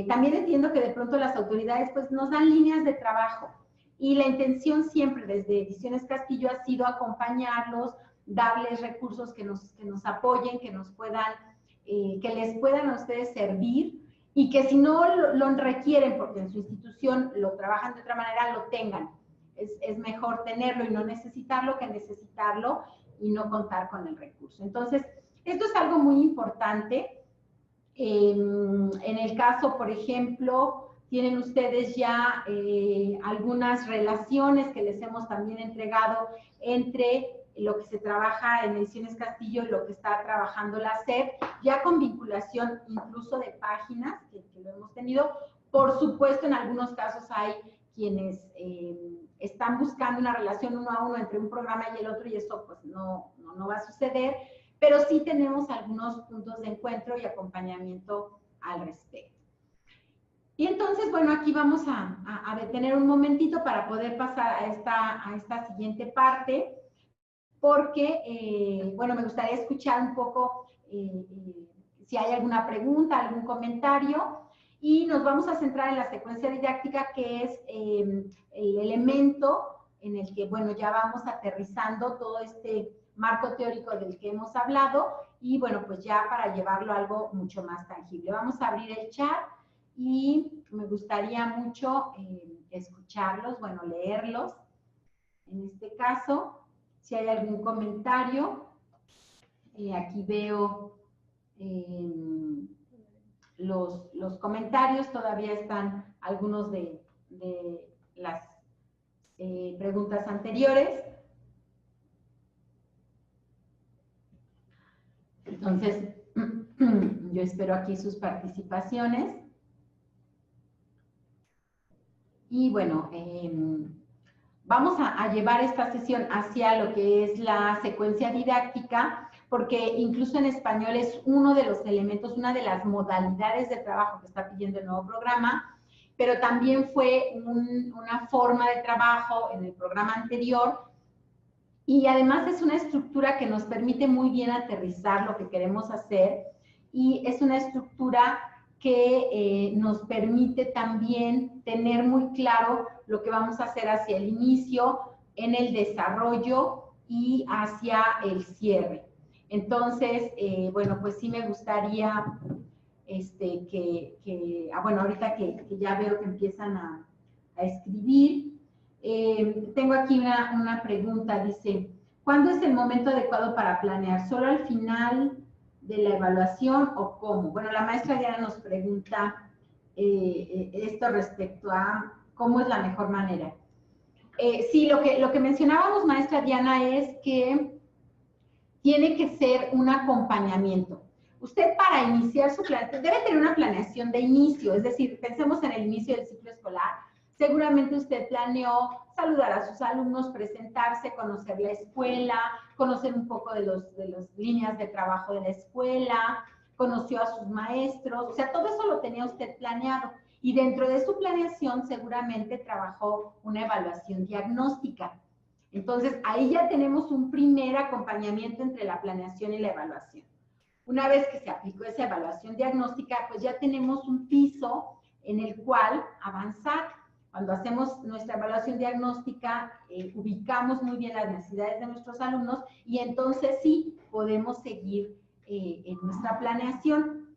también entiendo que de pronto las autoridades pues nos dan líneas de trabajo. Y la intención siempre desde Ediciones Castillo ha sido acompañarlos, darles recursos que nos apoyen, que nos puedan, que les puedan a ustedes servir y que si no lo requieren, porque en su institución lo trabajan de otra manera, lo tengan. Es mejor tenerlo y no necesitarlo que necesitarlo y no contar con el recurso. Entonces, esto es algo muy importante. En el caso, por ejemplo, tienen ustedes ya algunas relaciones que les hemos también entregado entre lo que se trabaja en Ediciones Castillo y lo que está trabajando la SEP, ya con vinculación incluso de páginas, que lo hemos tenido. Por supuesto, en algunos casos hay quienes están buscando una relación uno a uno entre un programa y el otro, y eso pues no va a suceder, pero sí tenemos algunos puntos de encuentro y acompañamiento al respecto. Y entonces, bueno, aquí vamos a detener un momentito para poder pasar a esta siguiente parte, porque, bueno, me gustaría escuchar un poco si hay alguna pregunta, algún comentario, y nos vamos a centrar en la secuencia didáctica, que es el elemento en el que, bueno, ya vamos aterrizando todo este marco teórico del que hemos hablado, y bueno, pues ya para llevarlo a algo mucho más tangible. Vamos a abrir el chat y me gustaría mucho escucharlos, bueno, leerlos. En este caso, si hay algún comentario, aquí veo los comentarios, todavía están algunos de las preguntas anteriores. Entonces, yo espero aquí sus participaciones. Y bueno, vamos a llevar esta sesión hacia lo que es la secuencia didáctica, porque incluso en español es uno de los elementos, una de las modalidades de trabajo que está pidiendo el nuevo programa, pero también fue una forma de trabajo en el programa anterior, y además es una estructura que nos permite muy bien aterrizar lo que queremos hacer, y es una estructura que nos permite también tener muy claro lo que vamos a hacer hacia el inicio, en el desarrollo y hacia el cierre. Entonces, bueno, pues sí me gustaría bueno, ahorita que ya veo que empiezan a escribir, tengo aquí una pregunta, dice, ¿cuándo es el momento adecuado para planear? ¿Solo al final de la evaluación o cómo? Bueno, la maestra Diana nos pregunta esto respecto a cómo es la mejor manera. Sí, lo que mencionábamos, maestra Diana, es que tiene que ser un acompañamiento. Usted para iniciar su plan, debe tener una planeación de inicio, es decir, pensemos en el inicio del ciclo escolar. Seguramente usted planeó saludar a sus alumnos, presentarse, conocer la escuela, conocer un poco de las líneas de trabajo de la escuela, conoció a sus maestros, o sea, todo eso lo tenía usted planeado. Y dentro de su planeación seguramente trabajó una evaluación diagnóstica. Entonces, ahí ya tenemos un primer acompañamiento entre la planeación y la evaluación. Una vez que se aplicó esa evaluación diagnóstica, pues ya tenemos un piso en el cual avanzar. Cuando hacemos nuestra evaluación diagnóstica, ubicamos muy bien las necesidades de nuestros alumnos y entonces sí podemos seguir en nuestra planeación.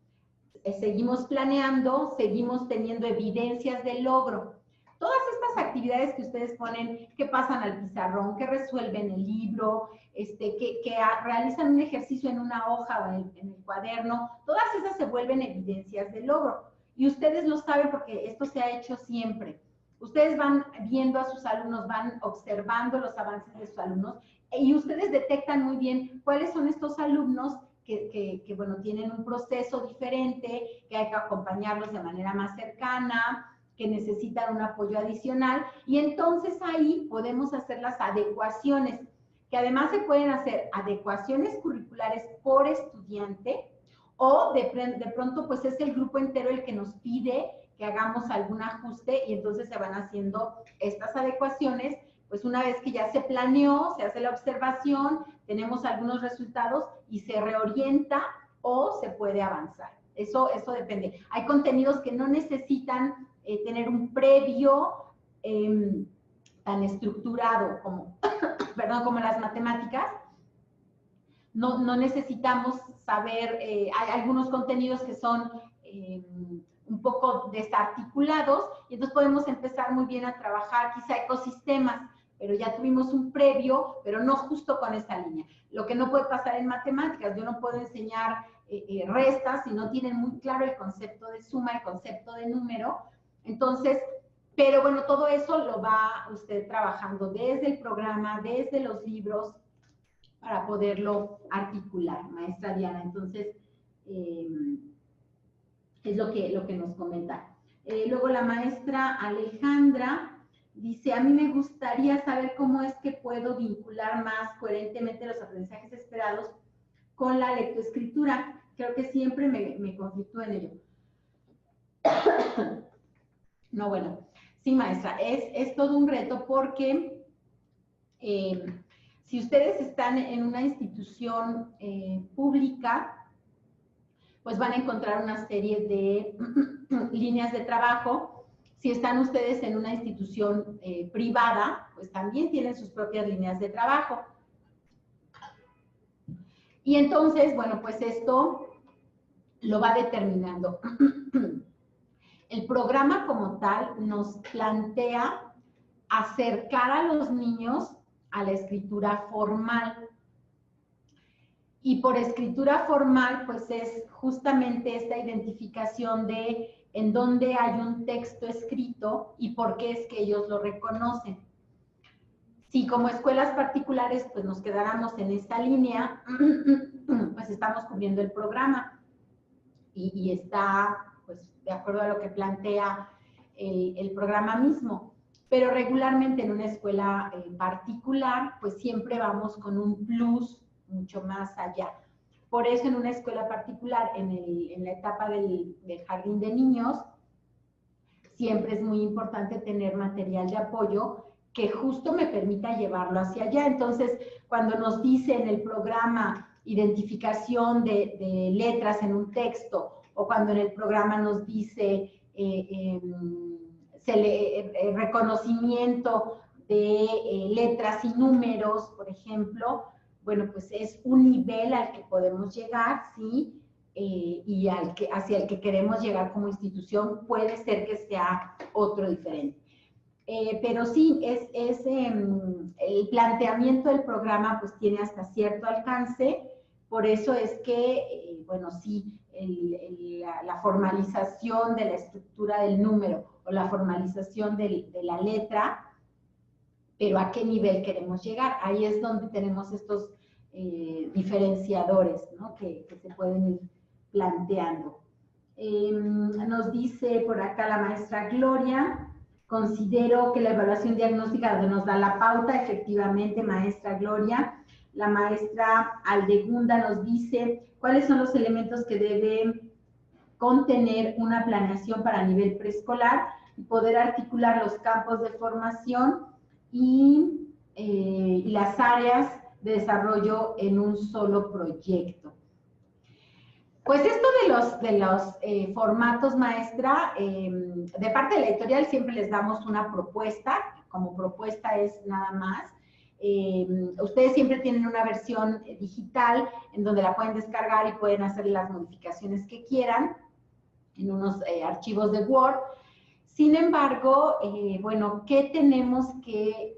seguimos planeando, seguimos teniendo evidencias de logro. Todas estas actividades que ustedes ponen, que pasan al pizarrón, que resuelven el libro, que realizan un ejercicio en una hoja o en el cuaderno, todas esas se vuelven evidencias de logro. Y ustedes lo saben porque esto se ha hecho siempre. Ustedes van viendo a sus alumnos, van observando los avances de sus alumnos y ustedes detectan muy bien cuáles son estos alumnos que bueno, tienen un proceso diferente, que hay que acompañarlos de manera más cercana, que necesitan un apoyo adicional, y entonces ahí podemos hacer las adecuaciones, que además se pueden hacer adecuaciones curriculares por estudiante, o de pronto pues es el grupo entero el que nos pide que hagamos algún ajuste, y entonces se van haciendo estas adecuaciones. Pues una vez que ya se planeó, se hace la observación, tenemos algunos resultados y se reorienta o se puede avanzar. Eso depende. Hay contenidos que no necesitan tener un previo tan estructurado como, perdón, como las matemáticas. No necesitamos saber, hay algunos contenidos que son un poco desarticulados, y entonces podemos empezar muy bien a trabajar quizá ecosistemas, pero ya tuvimos un previo, pero no justo con esa línea. Lo que no puede pasar en matemáticas, yo no puedo enseñar restas si no tienen muy claro el concepto de suma, el concepto de número. Entonces, pero bueno, todo eso lo va usted trabajando desde el programa, desde los libros, para poderlo articular, maestra Diana. Entonces, es lo que nos comenta. Luego la maestra Alejandra dice, a mí me gustaría saber cómo es que puedo vincular más coherentemente los aprendizajes esperados con la lectoescritura. Creo que siempre me conflictúo en ello. No, bueno, sí, maestra, es todo un reto porque si ustedes están en una institución pública, pues van a encontrar una serie de líneas de trabajo. Si están ustedes en una institución privada, pues también tienen sus propias líneas de trabajo. Y entonces, bueno, pues esto lo va determinando. El programa como tal nos plantea acercar a los niños a la escritura formal. Y por escritura formal, pues es justamente esta identificación de en dónde hay un texto escrito y por qué es que ellos lo reconocen. Si como escuelas particulares, pues nos quedáramos en esta línea, pues estamos cubriendo el programa y está, pues, de acuerdo a lo que plantea el programa mismo. Pero regularmente en una escuela particular, pues siempre vamos con un plus mucho más allá. Por eso en una escuela particular, en la etapa del jardín de niños, siempre es muy importante tener material de apoyo que justo me permita llevarlo hacia allá. Entonces, cuando nos dice en el programa identificación de letras en un texto, o cuando en el programa nos dice reconocimiento de letras y números, por ejemplo, bueno, pues es un nivel al que podemos llegar, ¿sí? Y hacia el que queremos llegar como institución puede ser que sea otro diferente. Pero sí, el planteamiento del programa pues tiene hasta cierto alcance, por eso es que, bueno, sí, la formalización de la estructura del número o la formalización de la letra, pero a qué nivel queremos llegar. Ahí es donde tenemos estos diferenciadores, ¿no? que se pueden ir planteando. Nos dice por acá la maestra Gloria, considero que la evaluación diagnóstica nos da la pauta, efectivamente, maestra Gloria. La maestra Aldegunda nos dice, ¿cuáles son los elementos que debe contener una planeación para nivel preescolar y poder articular los campos de formación y las áreas de desarrollo en un solo proyecto? Pues esto de los formatos, maestra, de parte de la editorial siempre les damos una propuesta, como propuesta es nada más. Ustedes siempre tienen una versión digital en donde la pueden descargar y pueden hacer las modificaciones que quieran. unos archivos de Word. Sin embargo, bueno, ¿qué tenemos que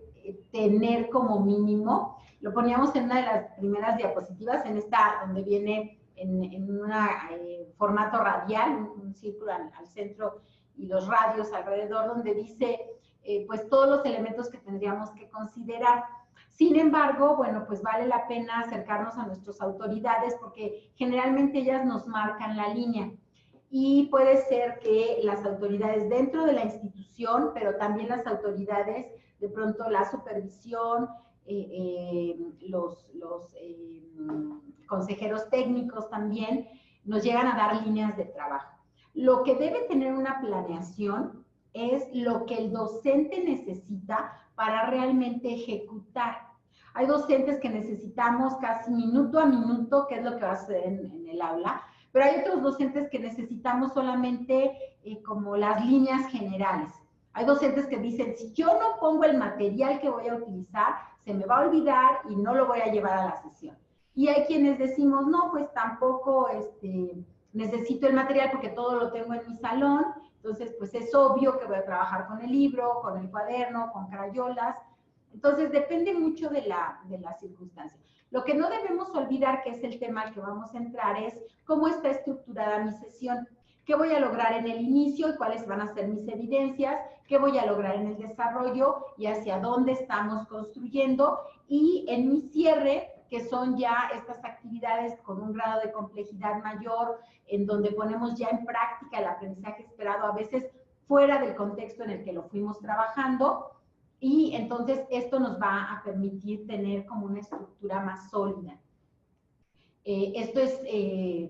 tener como mínimo? Lo poníamos en una de las primeras diapositivas, en esta donde viene en un formato radial, un círculo al centro y los radios alrededor, donde dice pues todos los elementos que tendríamos que considerar. Sin embargo, bueno, pues vale la pena acercarnos a nuestras autoridades porque generalmente ellas nos marcan la línea. Y puede ser que las autoridades dentro de la institución, pero también las autoridades, de pronto la supervisión, los consejeros técnicos también, nos llegan a dar líneas de trabajo. Lo que debe tener una planeación es lo que el docente necesita para realmente ejecutar. Hay docentes que necesitamos casi minuto a minuto, que es lo que va a suceder en el aula, pero hay otros docentes que necesitamos solamente como las líneas generales. Hay docentes que dicen, si yo no pongo el material que voy a utilizar, se me va a olvidar y no lo voy a llevar a la sesión. Y hay quienes decimos, no, pues tampoco necesito el material porque todo lo tengo en mi salón, entonces pues es obvio que voy a trabajar con el libro, con el cuaderno, con crayolas. Entonces depende mucho de la circunstancia. Lo que no debemos olvidar, que es el tema al que vamos a entrar, es cómo está estructurada mi sesión. ¿Qué voy a lograr en el inicio y cuáles van a ser mis evidencias? ¿Qué voy a lograr en el desarrollo y hacia dónde estamos construyendo? Y en mi cierre, que son ya estas actividades con un grado de complejidad mayor, en donde ponemos ya en práctica el aprendizaje esperado, a veces fuera del contexto en el que lo fuimos trabajando, y entonces esto nos va a permitir tener como una estructura más sólida. Esto es,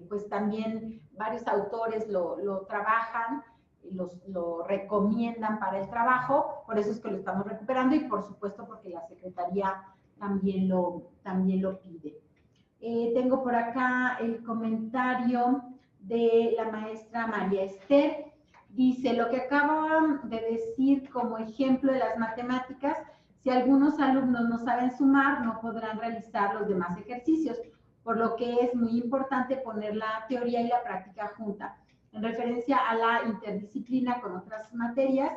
pues también varios autores lo trabajan, lo recomiendan para el trabajo, por eso es que lo estamos recuperando y por supuesto porque la Secretaría también lo pide. Tengo por acá el comentario de la maestra María Esther. Dice, lo que acaba de decir como ejemplo de las matemáticas, si algunos alumnos no saben sumar, no podrán realizar los demás ejercicios, por lo que es muy importante poner la teoría y la práctica junta. En referencia a la interdisciplina con otras materias,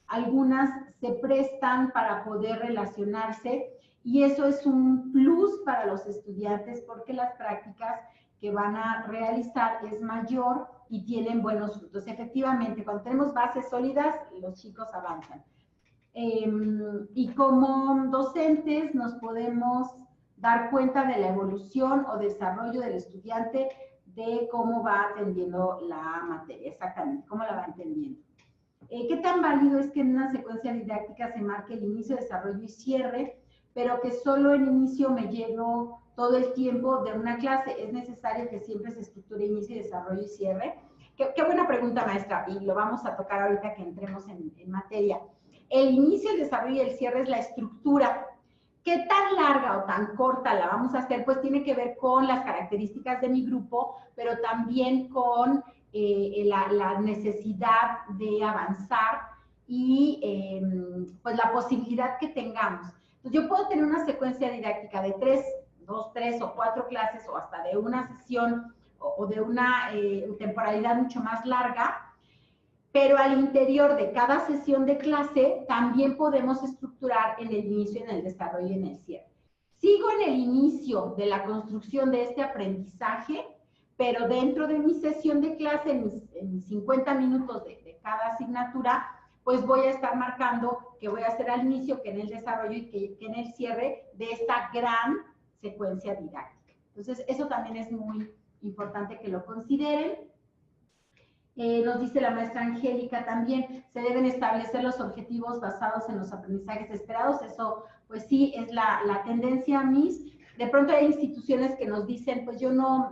algunas se prestan para poder relacionarse y eso es un plus para los estudiantes porque las prácticas que van a realizar es mayor y tienen buenos frutos. Efectivamente, cuando tenemos bases sólidas, los chicos avanzan. Y como docentes nos podemos dar cuenta de la evolución o desarrollo del estudiante de cómo va atendiendo la materia, exactamente, cómo la va entendiendo. ¿Qué tan válido es que en una secuencia didáctica se marque el inicio, desarrollo y cierre, pero que solo en inicio me llevo todo el tiempo de una clase? ¿Es necesario que siempre se estructure inicio, desarrollo y cierre? Qué buena pregunta, maestra, y lo vamos a tocar ahorita que entremos en materia. El inicio, el desarrollo y el cierre es la estructura. ¿Qué tan larga o tan corta la vamos a hacer? Pues tiene que ver con las características de mi grupo, pero también con la necesidad de avanzar y pues la posibilidad que tengamos. Entonces, yo puedo tener una secuencia didáctica de 2, 3 o 4 clases o hasta de una sesión o de una temporalidad mucho más larga, pero al interior de cada sesión de clase también podemos estructurar en el inicio, en el desarrollo y en el cierre. Sigo en el inicio de la construcción de este aprendizaje, pero dentro de mi sesión de clase, en mis 50 minutos de cada asignatura, pues voy a estar marcando qué voy a hacer al inicio, qué en el desarrollo y qué en el cierre de esta gran secuencia didáctica. Entonces, eso también es muy importante que lo consideren. Nos dice la maestra Angélica también, se deben establecer los objetivos basados en los aprendizajes esperados. Eso, pues sí, es la tendencia, Miss. De pronto hay instituciones que nos dicen, pues yo no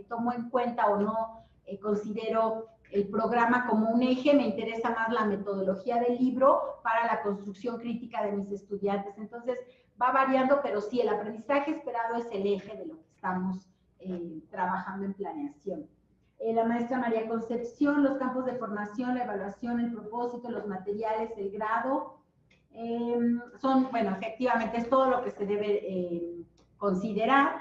tomo en cuenta o no considero el programa como un eje, me interesa más la metodología del libro para la construcción crítica de mis estudiantes. Entonces, va variando, pero sí, el aprendizaje esperado es el eje de lo que estamos trabajando en planeación. La maestra María Concepción, los campos de formación, la evaluación, el propósito, los materiales, el grado, son, bueno, efectivamente es todo lo que se debe considerar.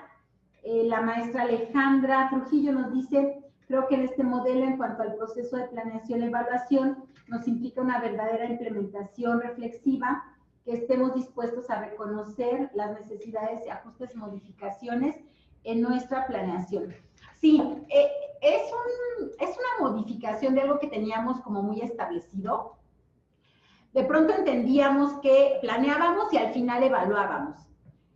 La maestra Alejandra Trujillo nos dice, Creo que en este modelo, en cuanto al proceso de planeación y evaluación, nos implica una verdadera implementación reflexiva, que estemos dispuestos a reconocer las necesidades de ajustes y modificaciones en nuestra planeación. Sí, es una modificación de algo que teníamos como muy establecido. De pronto entendíamos que planeábamos y al final evaluábamos.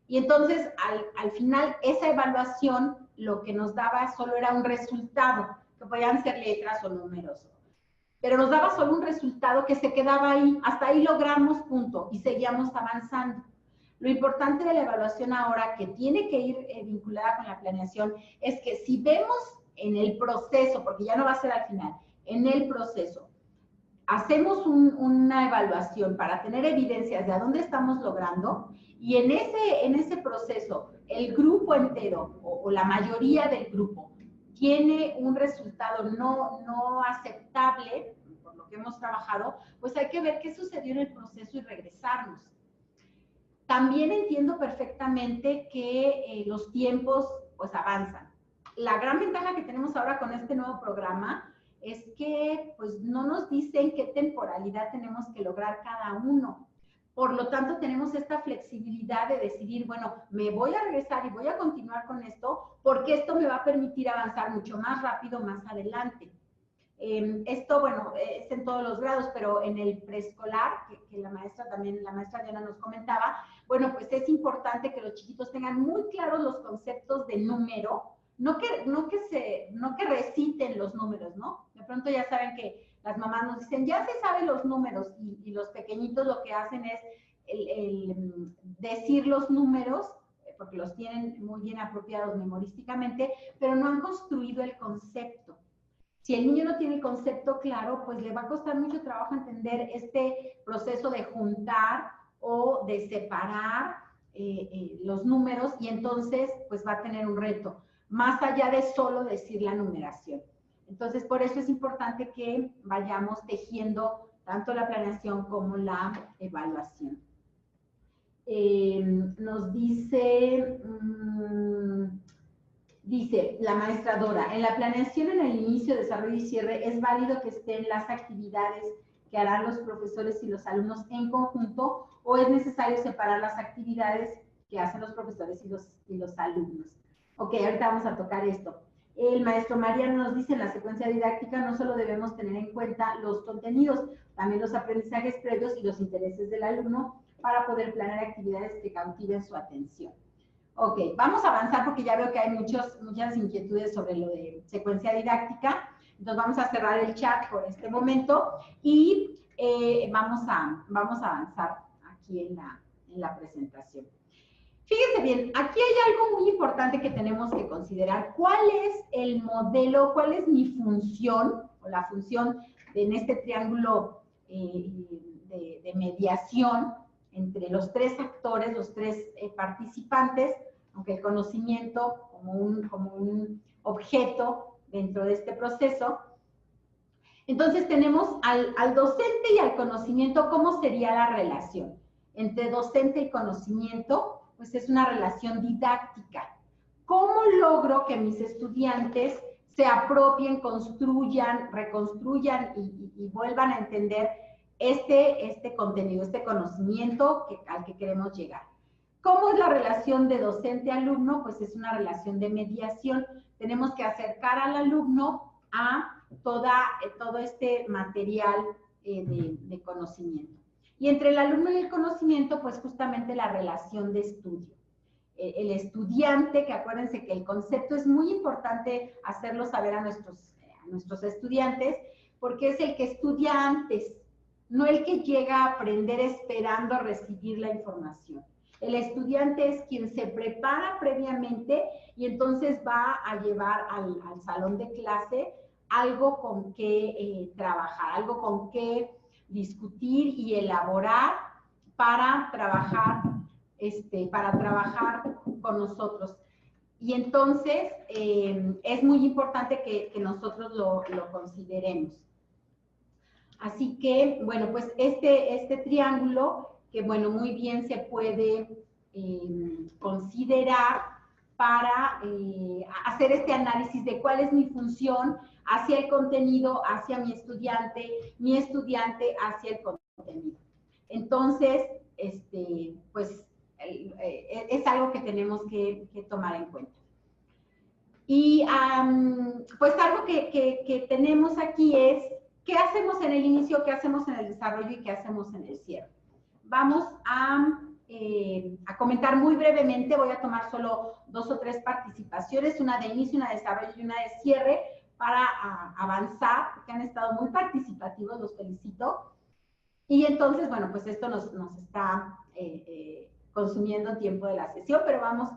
Y entonces, al final, esa evaluación lo que nos daba solo era un resultado, que podían ser letras o números, pero nos daba solo un resultado que se quedaba ahí, hasta ahí logramos, punto, y seguíamos avanzando. Lo importante de la evaluación ahora, que tiene que ir vinculada con la planeación, es que si vemos en el proceso, porque ya no va a ser al final, en el proceso, hacemos una evaluación para tener evidencias de a dónde estamos logrando, y en ese proceso el grupo entero o la mayoría del grupo tiene un resultado no aceptable, por lo que hemos trabajado, pues hay que ver qué sucedió en el proceso y regresarnos. También entiendo perfectamente que los tiempos pues avanzan. La gran ventaja que tenemos ahora con este nuevo programa es que pues no nos dicen qué temporalidad tenemos que lograr cada uno. Por lo tanto, tenemos esta flexibilidad de decidir, bueno, me voy a regresar y voy a continuar con esto porque esto me va a permitir avanzar mucho más rápido más adelante. Esto, bueno, es en todos los grados, pero en el preescolar, que la maestra Diana nos comentaba, bueno, pues es importante que los chiquitos tengan muy claros los conceptos de número, no que reciten los números, ¿no? De pronto ya saben que las mamás nos dicen, ya se saben los números, y los pequeñitos lo que hacen es decir los números, porque los tienen muy bien apropiados memorísticamente, pero no han construido el concepto. Si el niño no tiene el concepto claro, pues le va a costar mucho trabajo entender este proceso de juntar o de separar los números, y entonces pues va a tener un reto, más allá de solo decir la numeración. Entonces, por eso es importante que vayamos tejiendo tanto la planeación como la evaluación. Nos dice... Dice la maestra Dora, en la planeación, en el inicio, desarrollo y cierre, es válido que estén las actividades que harán los profesores y los alumnos en conjunto, o es necesario separar las actividades que hacen los profesores y los alumnos. Ok, ahorita vamos a tocar esto. El maestro Mariano nos dice, en la secuencia didáctica no solo debemos tener en cuenta los contenidos, también los aprendizajes previos y los intereses del alumno para poder planear actividades que cautiven su atención. Ok, vamos a avanzar porque ya veo que hay muchas inquietudes sobre lo de secuencia didáctica. Entonces vamos a cerrar el chat por este momento y vamos a avanzar aquí en la presentación. Fíjense bien, aquí hay algo muy importante que tenemos que considerar. ¿Cuál es el modelo, cuál es mi función o la función en este triángulo de mediación entre los tres actores, los tres participantes, aunque el conocimiento como un objeto dentro de este proceso? Entonces tenemos al docente y al conocimiento. ¿Cómo sería la relación entre docente y conocimiento? Pues es una relación didáctica. ¿Cómo logro que mis estudiantes se apropien, construyan, reconstruyan y vuelvan a entender este contenido, este conocimiento al que queremos llegar? ¿Cómo es la relación de docente-alumno? Pues es una relación de mediación. Tenemos que acercar al alumno a todo este material de conocimiento. Y entre el alumno y el conocimiento, pues justamente la relación de estudio. El estudiante, que acuérdense que el concepto es muy importante hacerlo saber a nuestros estudiantes, porque es el que estudia antes, no el que llega a aprender esperando a recibir la información. El estudiante es quien se prepara previamente y entonces va a llevar al salón de clase algo con qué trabajar, algo con qué discutir y elaborar para trabajar con nosotros. Y entonces es muy importante que nosotros lo consideremos. Así que, bueno, pues este triángulo, que bueno, muy bien se puede considerar para hacer este análisis de cuál es mi función hacia el contenido, hacia mi estudiante hacia el contenido. Entonces, pues es algo que tenemos que tomar en cuenta. Y pues algo que tenemos aquí es qué hacemos en el inicio, qué hacemos en el desarrollo y qué hacemos en el cierre. Vamos a comentar muy brevemente, voy a tomar solo 2 o 3 participaciones, una de inicio, una de desarrollo y una de cierre para avanzar, porque han estado muy participativos, los felicito. Y entonces, bueno, pues esto nos está consumiendo tiempo de la sesión, pero vamos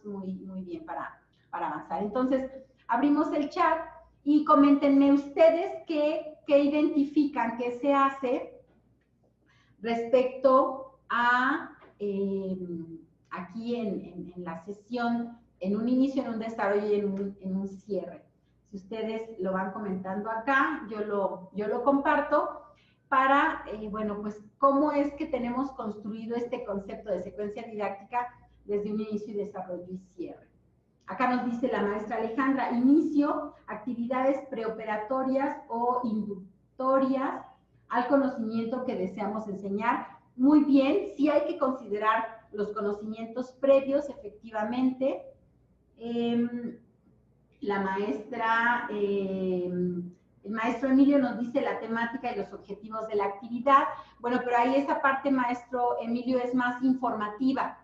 muy bien para avanzar. Entonces, abrimos el chat y coméntenme ustedes qué identifican, qué se hace respecto a aquí en la sesión, en un inicio, en un desarrollo y en un cierre. Si ustedes lo van comentando acá, yo lo comparto para, bueno, pues cómo es que tenemos construido este concepto de secuencia didáctica desde un inicio y desarrollo y cierre. Acá nos dice la maestra Alejandra, inicio, actividades preoperatorias o inductorias al conocimiento que deseamos enseñar. Muy bien, sí hay que considerar los conocimientos previos, efectivamente. La maestra, el maestro Emilio nos dice la temática y los objetivos de la actividad. Bueno, pero ahí esa parte, maestro Emilio, es más informativa.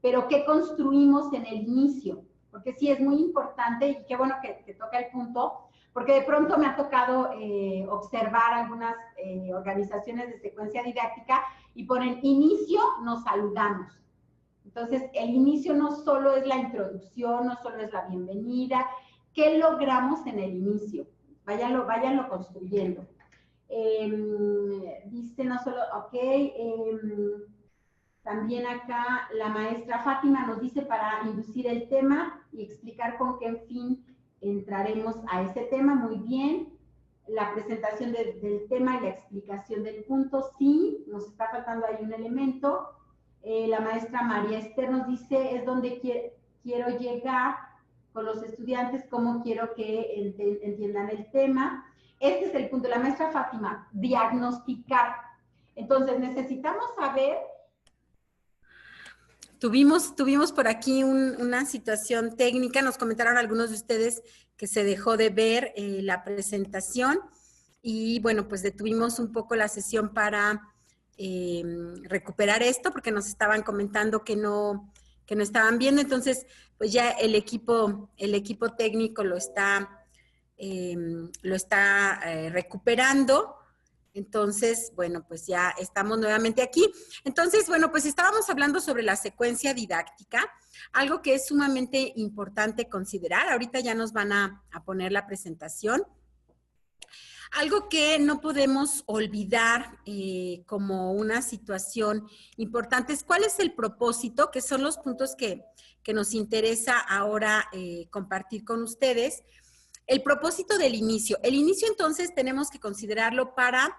Pero ¿qué construimos en el inicio? Porque sí es muy importante y qué bueno que toca el punto, porque de pronto me ha tocado observar algunas organizaciones de secuencia didáctica y ponen inicio, nos saludamos. Entonces, el inicio no solo es la introducción, no solo es la bienvenida. ¿Qué logramos en el inicio? Váyanlo construyendo. Dice no solo, ok, también acá la maestra Fátima nos dice para inducir el tema y explicar con qué fin entraremos a ese tema. Muy bien. La presentación del tema y la explicación del punto, sí, nos está faltando ahí un elemento. La maestra María Esther nos dice, es donde quiero llegar con los estudiantes, cómo quiero que entiendan el tema. Este es el punto. La maestra Fátima, diagnosticar. Entonces, necesitamos saber. Tuvimos por aquí una situación técnica, nos comentaron algunos de ustedes que se dejó de ver la presentación y bueno, pues detuvimos un poco la sesión para recuperar esto porque nos estaban comentando que no estaban viendo, entonces pues ya el equipo técnico lo está recuperando. Entonces, bueno, pues ya estamos nuevamente aquí. Entonces, bueno, pues estábamos hablando sobre la secuencia didáctica, algo que es sumamente importante considerar. Ahorita ya nos van a poner la presentación. Algo que no podemos olvidar como una situación importante es cuál es el propósito, que son los puntos que nos interesa ahora compartir con ustedes. El propósito del inicio. El inicio, entonces, tenemos que considerarlo para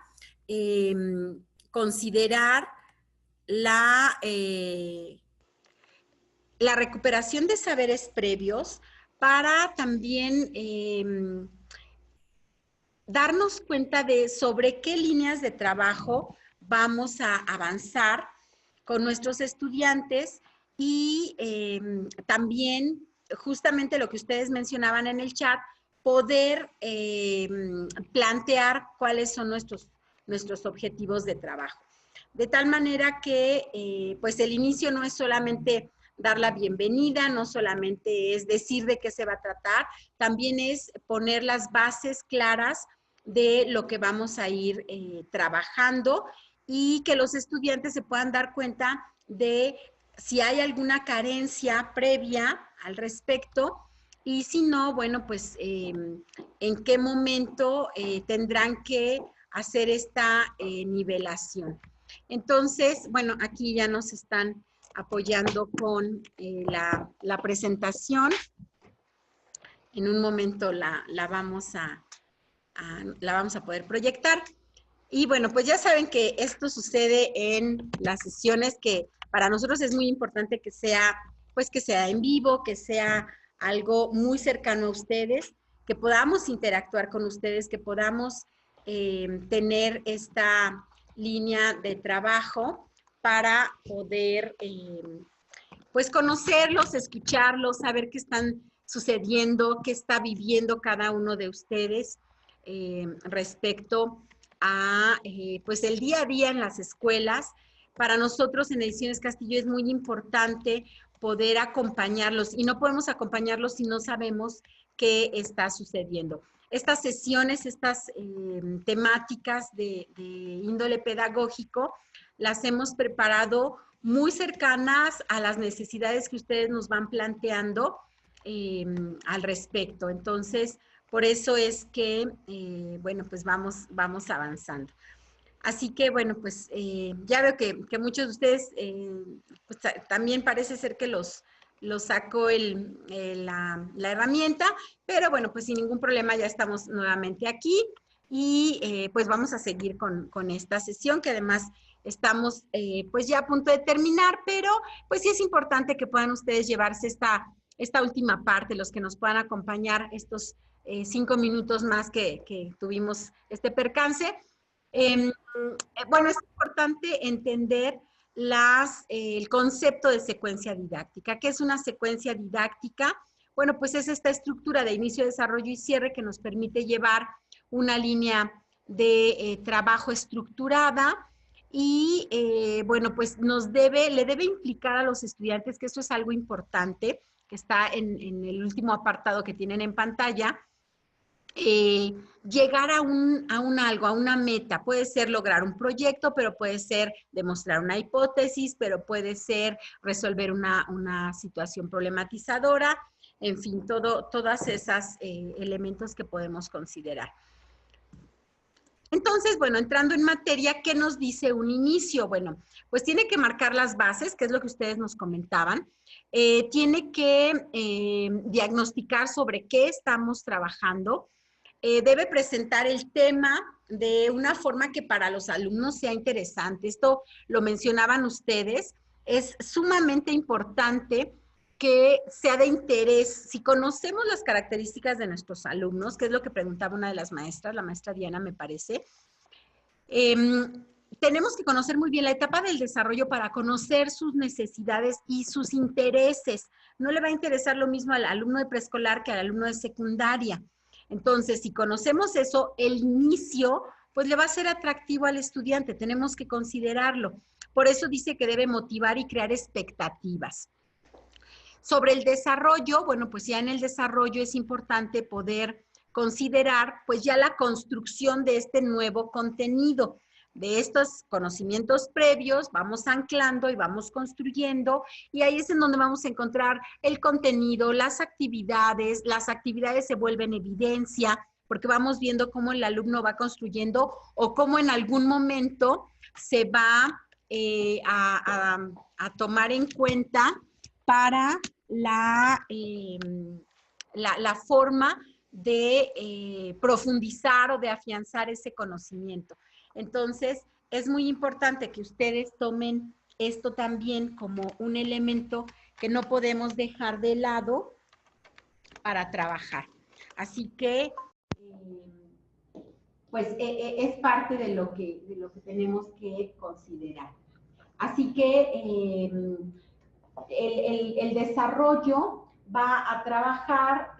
considerar la recuperación de saberes previos, para también darnos cuenta de sobre qué líneas de trabajo vamos a avanzar con nuestros estudiantes y también, justamente lo que ustedes mencionaban en el chat, poder plantear cuáles son nuestros objetivos de trabajo. De tal manera que pues el inicio no es solamente dar la bienvenida, no solamente es decir de qué se va a tratar, también es poner las bases claras de lo que vamos a ir trabajando y que los estudiantes se puedan dar cuenta de si hay alguna carencia previa al respecto. Y si no, bueno, pues en qué momento tendrán que hacer esta nivelación. Entonces, bueno, aquí ya nos están apoyando con la presentación. En un momento la vamos a poder proyectar. Y bueno, pues ya saben que esto sucede en las sesiones que para nosotros es muy importante que sea pues que sea en vivo, que sea algo muy cercano a ustedes, que podamos interactuar con ustedes, que podamos tener esta línea de trabajo para poder pues conocerlos, escucharlos, saber qué están sucediendo, qué está viviendo cada uno de ustedes respecto a pues el día a día en las escuelas. Para nosotros en Ediciones Castillo es muy importante poder acompañarlos y no podemos acompañarlos si no sabemos qué está sucediendo. Estas sesiones, estas temáticas de índole pedagógico, las hemos preparado muy cercanas a las necesidades que ustedes nos van planteando al respecto. Entonces, por eso es que, bueno, pues vamos avanzando. Así que, bueno, pues ya veo que muchos de ustedes, pues, también parece ser que los sacó la herramienta, pero bueno, pues sin ningún problema ya estamos nuevamente aquí y pues vamos a seguir con esta sesión que además estamos pues ya a punto de terminar, pero pues sí es importante que puedan ustedes llevarse esta última parte, los que nos puedan acompañar estos 5 minutos más que tuvimos este percance. Bueno, es importante entender el concepto de secuencia didáctica. ¿Qué es una secuencia didáctica? Bueno, pues es esta estructura de inicio, desarrollo y cierre que nos permite llevar una línea de trabajo estructurada y, bueno, pues le debe implicar a los estudiantes, que eso es algo importante, que está en el último apartado que tienen en pantalla, llegar a algo, a una meta. Puede ser lograr un proyecto, pero puede ser demostrar una hipótesis, pero puede ser resolver una situación problematizadora, en fin, todas esas elementos que podemos considerar. Entonces, bueno, entrando en materia, ¿qué nos dice un inicio? Bueno, pues tiene que marcar las bases, que es lo que ustedes nos comentaban. Tiene que diagnosticar sobre qué estamos trabajando. Debe presentar el tema de una forma que para los alumnos sea interesante. Esto lo mencionaban ustedes. Es sumamente importante que sea de interés. Si conocemos las características de nuestros alumnos, que es lo que preguntaba una de las maestras, la maestra Diana, me parece, tenemos que conocer muy bien la etapa del desarrollo para conocer sus necesidades y sus intereses. No le va a interesar lo mismo al alumno de preescolar que al alumno de secundaria. Entonces, si conocemos eso, el inicio, pues le va a ser atractivo al estudiante, tenemos que considerarlo. Por eso dice que debe motivar y crear expectativas. Sobre el desarrollo, bueno, pues ya en el desarrollo es importante poder considerar, pues ya la construcción de este nuevo contenido. De estos conocimientos previos, vamos anclando y vamos construyendo, y ahí es en donde vamos a encontrar el contenido, las actividades se vuelven evidencia, porque vamos viendo cómo el alumno va construyendo o cómo en algún momento se va a tomar en cuenta para la forma de profundizar o de afianzar ese conocimiento. Entonces, es muy importante que ustedes tomen esto también como un elemento que no podemos dejar de lado para trabajar. Así que, pues es parte de lo que tenemos que considerar. Así que el desarrollo va a trabajar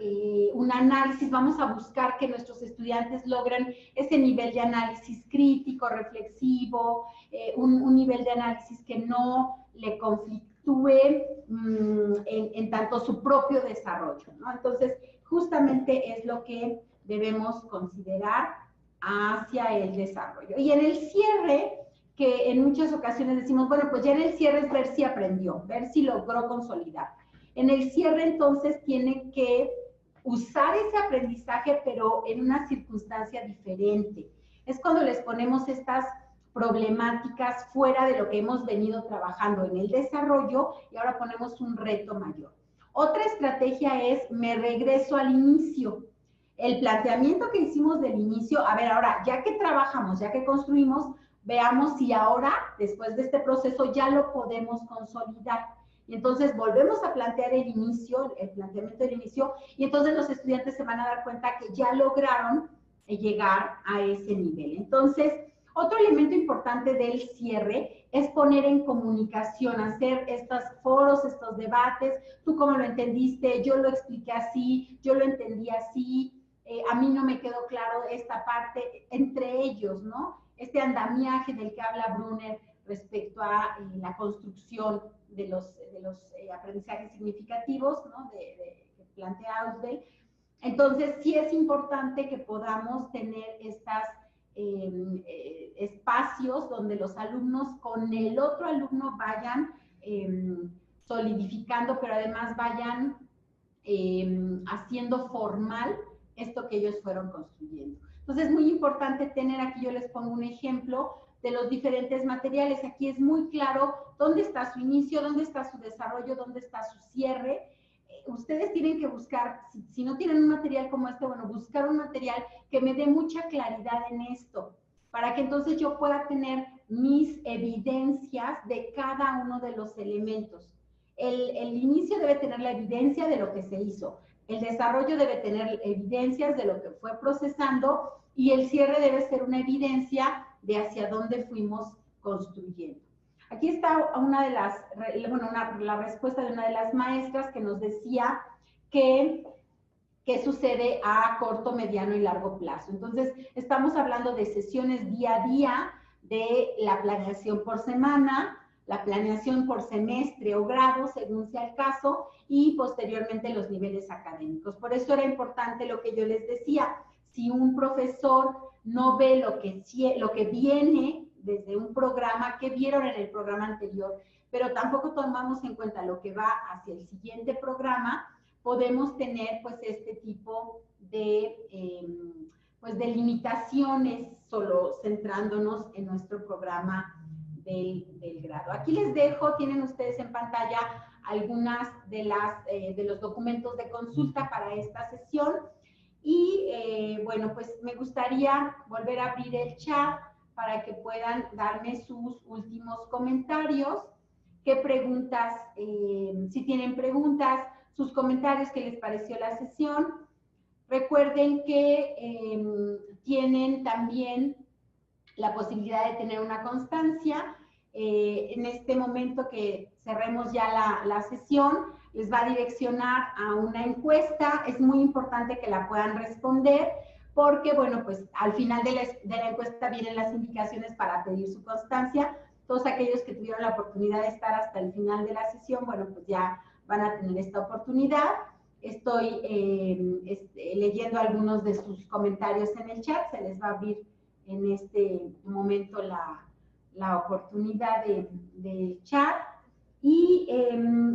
un análisis, vamos a buscar que nuestros estudiantes logren ese nivel de análisis crítico, reflexivo, un nivel de análisis que no le conflictúe en tanto su propio desarrollo, ¿no? Entonces, justamente es lo que debemos considerar hacia el desarrollo. Y en el cierre, que en muchas ocasiones decimos, bueno, pues ya en el cierre es ver si aprendió, ver si logró consolidar. En el cierre, entonces, tiene que usar ese aprendizaje, pero en una circunstancia diferente. Es cuando les ponemos estas problemáticas fuera de lo que hemos venido trabajando en el desarrollo y ahora ponemos un reto mayor. Otra estrategia es, me regreso al inicio. El planteamiento que hicimos del inicio, a ver, ahora, ya que trabajamos, ya que construimos, veamos si ahora, después de este proceso, ya lo podemos consolidar. Y entonces volvemos a plantear el inicio, el planteamiento del inicio, y entonces los estudiantes se van a dar cuenta que ya lograron llegar a ese nivel. Entonces, otro elemento importante del cierre es poner en comunicación, hacer estos foros, estos debates, tú cómo lo entendiste, yo lo expliqué así, yo lo entendí así, a mí no me quedó claro esta parte, entre ellos, ¿no? Este andamiaje del que habla Brunner respecto a la construcción de los aprendizajes significativos, ¿no? Que plantea Ausdel. Entonces, sí es importante que podamos tener estas espacios donde los alumnos con el otro alumno vayan solidificando, pero además vayan haciendo formal esto que ellos fueron construyendo. Entonces es muy importante tener, aquí yo les pongo un ejemplo de los diferentes materiales. Aquí es muy claro dónde está su inicio, dónde está su desarrollo, dónde está su cierre. Ustedes tienen que buscar, si no tienen un material como este, bueno, buscar un material que me dé mucha claridad en esto, para que entonces yo pueda tener mis evidencias de cada uno de los elementos. El inicio debe tener la evidencia de lo que se hizo, el desarrollo debe tener evidencias de lo que fue procesando y el cierre debe ser una evidencia de hacia dónde fuimos construyendo. Aquí está la respuesta de una de las maestras que nos decía que qué sucede a corto, mediano y largo plazo. Entonces, estamos hablando de sesiones día a día, de la planeación por semana, la planeación por semestre o grado, según sea el caso, y posteriormente los niveles académicos. Por eso era importante lo que yo les decía. Si un profesor no ve lo que viene desde un programa, que vieron en el programa anterior, pero tampoco tomamos en cuenta lo que va hacia el siguiente programa, podemos tener pues este tipo de limitaciones solo centrándonos en nuestro programa del grado. Aquí les dejo, tienen ustedes en pantalla algunas de los documentos de consulta para esta sesión y bueno, pues me gustaría volver a abrir el chat para que puedan darme sus últimos comentarios, qué preguntas, si tienen preguntas, sus comentarios, qué les pareció la sesión. Recuerden que tienen también la posibilidad de tener una constancia. En este momento que cerremos ya la sesión, les va a direccionar a una encuesta. Es muy importante que la puedan responder porque, bueno, pues al final de la encuesta vienen las indicaciones para pedir su constancia. Todos aquellos que tuvieron la oportunidad de estar hasta el final de la sesión, bueno, pues ya van a tener esta oportunidad. Estoy leyendo algunos de sus comentarios en el chat, se les va a abrir en este momento la oportunidad de chat. Y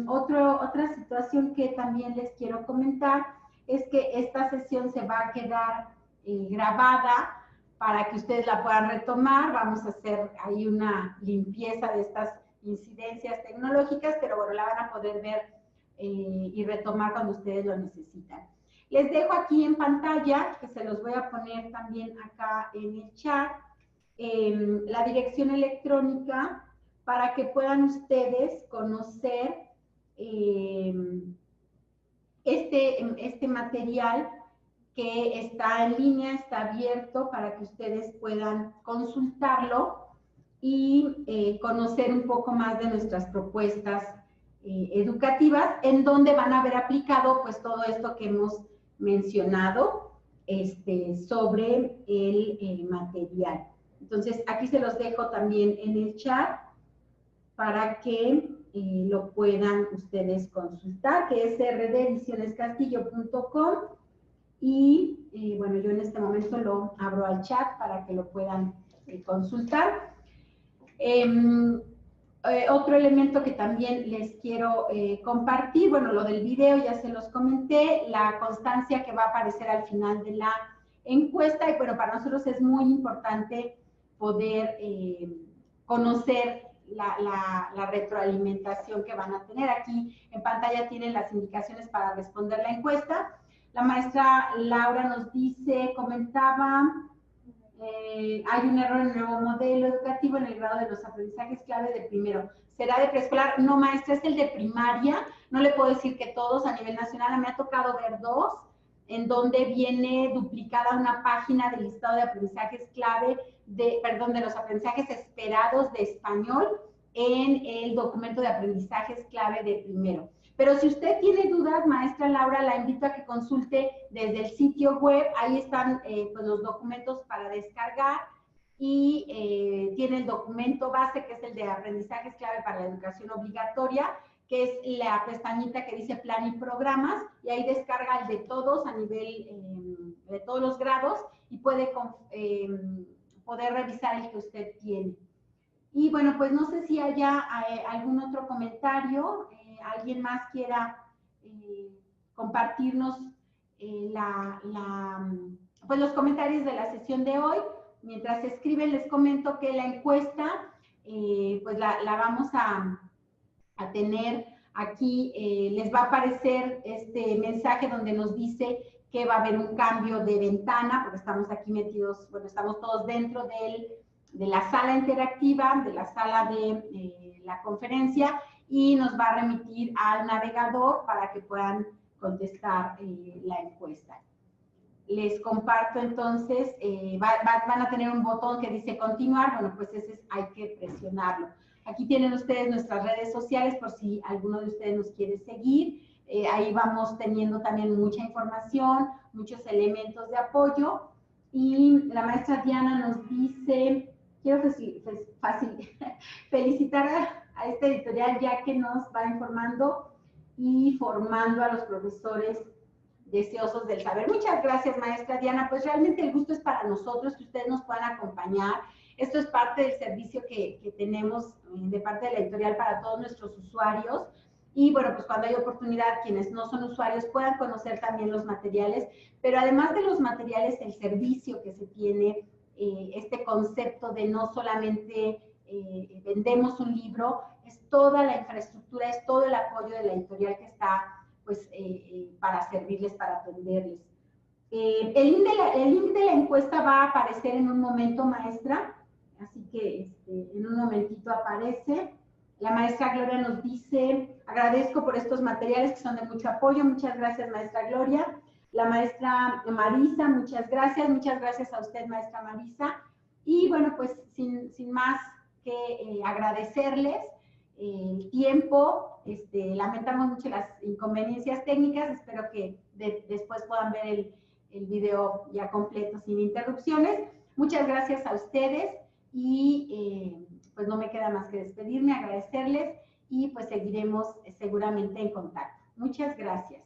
otra situación que también les quiero comentar es que esta sesión se va a quedar grabada para que ustedes la puedan retomar. Vamos a hacer ahí una limpieza de estas incidencias tecnológicas, pero bueno, la van a poder ver y retomar cuando ustedes lo necesitan. Les dejo aquí en pantalla, que se los voy a poner también acá en el chat, la dirección electrónica para que puedan ustedes conocer este material que está en línea, está abierto para que ustedes puedan consultarlo y conocer un poco más de nuestras propuestas educativas, en donde van a ver aplicado pues todo esto que hemos mencionado sobre el material. Entonces, aquí se los dejo también en el chat para que lo puedan ustedes consultar, que es rdedicionescastillo.com y bueno, yo en este momento lo abro al chat para que lo puedan consultar. Otro elemento que también les quiero compartir, bueno, lo del video ya se los comenté, la constancia que va a aparecer al final de la encuesta, y bueno, para nosotros es muy importante poder conocer la retroalimentación que van a tener. Aquí en pantalla tienen las indicaciones para responder la encuesta. La maestra Laura nos dice, comentaba, hay un error en el nuevo modelo educativo en el grado de los aprendizajes clave de primero. ¿Será de preescolar? No, maestra, es el de primaria. No le puedo decir que todos a nivel nacional. Me ha tocado ver 2, en donde viene duplicada una página del listado de aprendizajes clave, de los aprendizajes esperados de español en el documento de aprendizajes clave de primero. Pero si usted tiene dudas, maestra Laura, la invito a que consulte desde el sitio web. Ahí están pues los documentos para descargar y tiene el documento base, que es el de aprendizajes clave para la educación obligatoria, que es la pestañita que dice plan y programas, y ahí descarga el de todos a nivel de todos los grados y puede poder revisar el que usted tiene. Y bueno, pues no sé si haya algún otro comentario, alguien más quiera compartirnos pues los comentarios de la sesión de hoy. Mientras se escriben, les comento que la encuesta, pues la vamos a tener aquí. Les va a aparecer este mensaje donde nos dice que va a haber un cambio de ventana, porque estamos aquí metidos, bueno, estamos todos dentro de la sala interactiva, de la sala de la conferencia, y nos va a remitir al navegador para que puedan contestar la encuesta. Les comparto entonces, van a tener un botón que dice continuar. Bueno, pues ese hay que presionarlo. Aquí tienen ustedes nuestras redes sociales por si alguno de ustedes nos quiere seguir. Ahí vamos teniendo también mucha información, muchos elementos de apoyo. Y la maestra Diana nos dice, quiero felicitar a esta editorial, ya que nos va informando y formando a los profesores deseosos del saber. Muchas gracias, maestra Diana. Pues realmente el gusto es para nosotros que ustedes nos puedan acompañar. Esto es parte del servicio que tenemos de parte de la editorial para todos nuestros usuarios. Y bueno, pues cuando hay oportunidad, quienes no son usuarios puedan conocer también los materiales, pero además de los materiales, el servicio que se tiene, este concepto de no solamente vendemos un libro, es toda la infraestructura, es todo el apoyo de la editorial que está pues para servirles, para atenderles. El link de la encuesta va a aparecer en un momento, maestra, así que en un momentito aparece. La maestra Gloria nos dice, agradezco por estos materiales que son de mucho apoyo. Muchas gracias, maestra Gloria. La maestra Marisa, muchas gracias a usted, maestra Marisa. Y bueno, pues sin más que agradecerles el tiempo. Lamentamos mucho las inconveniencias técnicas. Espero que después puedan ver el video ya completo sin interrupciones. Muchas gracias a ustedes y pues no me queda más que despedirme, agradecerles y pues seguiremos seguramente en contacto. Muchas gracias.